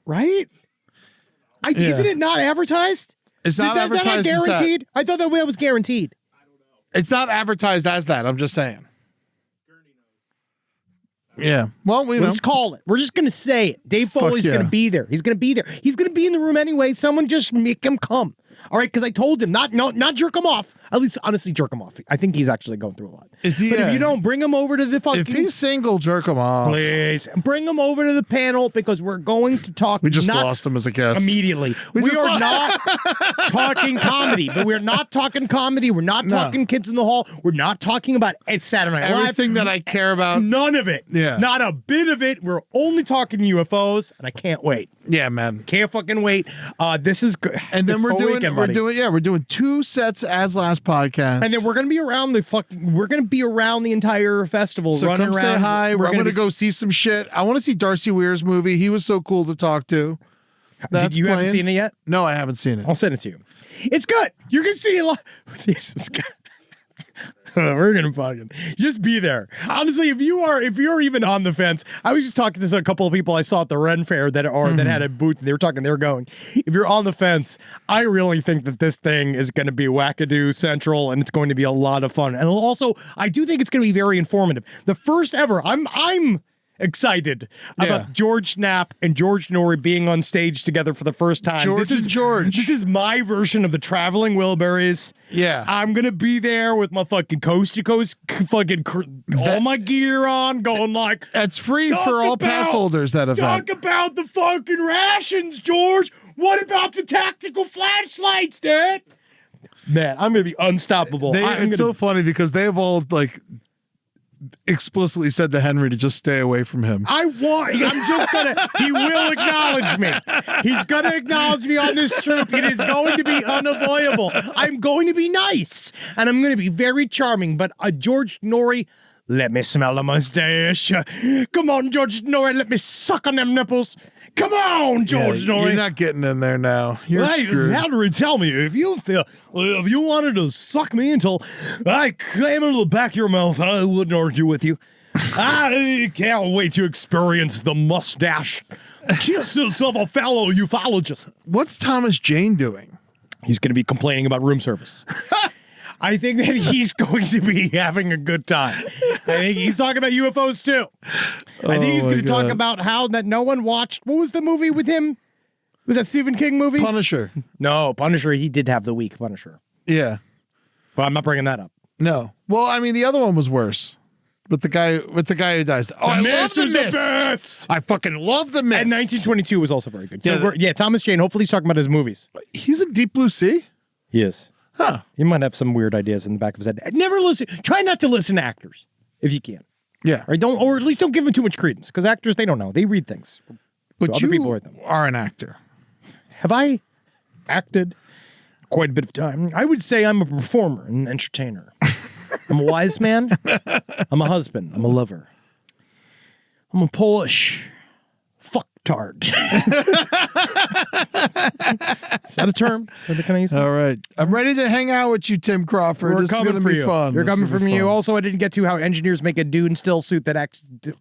C: Right? Isn't it not advertised?
D: It's not advertised.
C: Is that not guaranteed? I thought that was guaranteed.
D: It's not advertised as that. I'm just saying. Yeah. Well,
C: let's call it. We're just going to say it. Dave Foley's going to be there. He's going to be there. He's going to be in the room anyway. Someone just make him come. All right, because I told him not jerk him off. At least, honestly, jerk him off. I think he's actually going through a lot.
D: Is he?
C: But if you don't, bring him over to the fucking...
D: If he's single, jerk him off.
C: Please. Bring him over to the panel because we're going to talk...
D: We just lost him as a guest.
C: Immediately. We are not talking comedy, but we're not talking comedy. We're not talking Kids in the Hall. We're not talking about Saturday Night Live.
D: Everything that I care about.
C: None of it.
D: Yeah.
C: Not a bit of it. We're only talking UFOs, and I can't wait.
D: Yeah, man.
C: Can't fucking wait. This is good.
D: And then we're doing 2 sets as last podcast.
C: And then we're gonna be around the entire festival.
D: So
C: running
D: come
C: around.
D: say hi.
C: We're
D: gonna go see some shit. I want to see Darcy Weir's movie. He was so cool to talk to.
C: Did you haven't seen it yet?
D: No, I haven't seen it.
C: I'll send it to you. It's good. You're gonna see a lot. This is good. We're gonna fucking just be there. Honestly, if you're even on the fence, I was just talking to a couple of people I saw at the Ren Fair that had a booth. They were going. If you're on the fence, I really think that this thing is going to be wackadoo central, and it's going to be a lot of fun. And also, I do think it's going to be very informative. The first ever. I'm excited about George Knapp and George Norrie being on stage together for the first time.
D: George.
C: This is my version of the Traveling Wilburys.
D: Yeah.
C: I'm going to be there with my fucking coast to coast all my gear on, going like...
D: That's free for all pass holders, that event.
C: Talk about the fucking rations, George. What about the tactical flashlights, Dad? Man, I'm going to be unstoppable.
D: It's so funny because they have all explicitly said to Henry to just stay away from him.
C: he will acknowledge me. He's going to acknowledge me on this trip. It is going to be unavoidable. I'm going to be nice, and I'm going to be very charming, but George Norrie, let me smell the mustache. Come on, George Norrie, let me suck on them nipples. Come on, George Norrie.
D: You're not getting in there now. You're screwed.
C: Henry, tell me, if you wanted to suck me until I came into the back of your mouth, I wouldn't argue with you. I can't wait to experience the mustache. Kisses of a fellow ufologist.
D: What's Thomas Jane doing?
C: He's going to be complaining about room service. I think that he's going to be having a good time. I think he's talking about UFOs too. I think he's going to talk about how that no one watched. What was the movie with him? Was that Stephen King movie?
D: Punisher.
C: No, Punisher. He did have the weak Punisher.
D: Yeah.
C: But I'm not bringing that up.
D: No. Well, I mean, the other one was worse. With the guy who dies. Oh, I love the Mist.
C: Best.
D: I fucking love the Mist.
C: And 1922 was also very good. So Thomas Jane. Hopefully, he's talking about his movies.
D: He's in Deep Blue Sea.
C: He is.
D: Huh.
C: He might have some weird ideas in the back of his head. Never listen. Try not to listen to actors if you can.
D: Yeah.
C: Or at least don't give them too much credence because actors, they don't know. They read things.
D: But
C: other
D: you
C: people read them.
D: are an actor.
C: Have I acted quite a bit of time? I would say I'm a performer and an entertainer. I'm a wise man. I'm a husband. I'm a lover. I'm a Polish fucktard. Is that a term? Can I use that?
D: All right. I'm ready to hang out with you, Tim Crawford.
C: We're
D: this is
C: coming
D: going
C: for
D: to be
C: you.
D: fun.
C: You're
D: This
C: coming
D: is gonna
C: from
D: be
C: you.
D: fun.
C: Also, I didn't get to how engineers make a Dune still suit that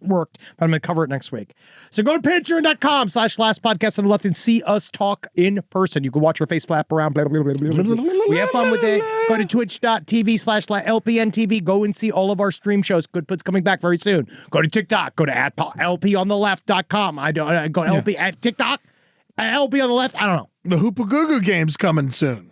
C: worked, but I'm going to cover it next week. So go to patreon.com/lastpodcast on the left and see us talk in person. You can watch our face flap around. Blah, blah, blah, blah, blah, blah. We have fun with it. Go to twitch.tv/LPNTV. Go and see all of our stream shows. Good Put's coming back very soon. Go to TikTok. Go to @LPOnTheLeft.com. I go LP at TikTok. LP on the left. I don't know.
D: The Hoopagoogoo game's coming soon.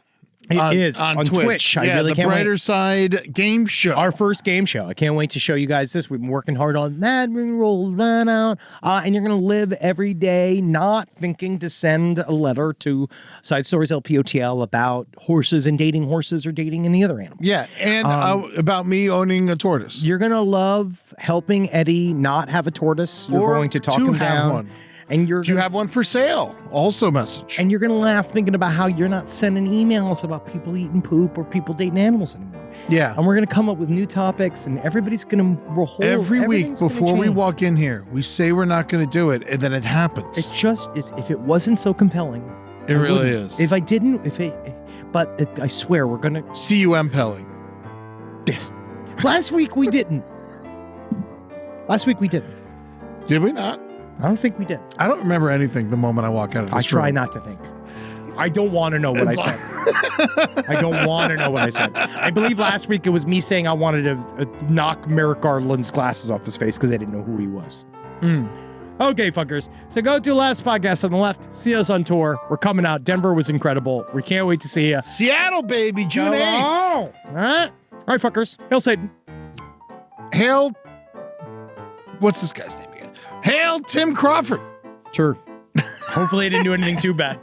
C: It is on Twitch. I really
D: the
C: can't
D: Brighter
C: wait.
D: Side game show.
C: Our first game show. I can't wait to show you guys this. We've been working hard on that. We're gonna roll that out. And you're going to live every day not thinking to send a letter to Side Stories LPOTL about horses and dating horses or dating any other animal.
D: Yeah, and about me owning a tortoise.
C: You're going to love helping Eddie not have a tortoise. You're going to talk him down.
D: One.
C: And
D: if you have one for sale, also message.
C: And you're going to laugh thinking about how you're not sending emails about people eating poop or people dating animals anymore.
D: Yeah.
C: And we're going to come up with new topics, and everybody's going to
D: every week before we walk in here, we say we're not going to do it, and then it happens.
C: It just is. If it wasn't so compelling,
D: it really is.
C: If I didn't, I swear we're going to
D: see you impelling.
C: This. Last week we didn't.
D: Did we not?
C: I don't think we did.
D: I don't remember anything the moment I walk out of this room.
C: I try not to think. I don't want to know what I said. I don't want to know what I said. I believe last week it was me saying I wanted to knock Merrick Garland's glasses off his face because I didn't know who he was. Okay, fuckers. So go to last podcast on the left. See us on tour. We're coming out. Denver was incredible. We can't wait to see you.
D: Seattle, baby, June 8th.
C: All right, fuckers. Hail Satan.
D: Hail, what's this guy's name again? Hail Tim Crawford.
C: Sure. Hopefully, I didn't do anything too bad.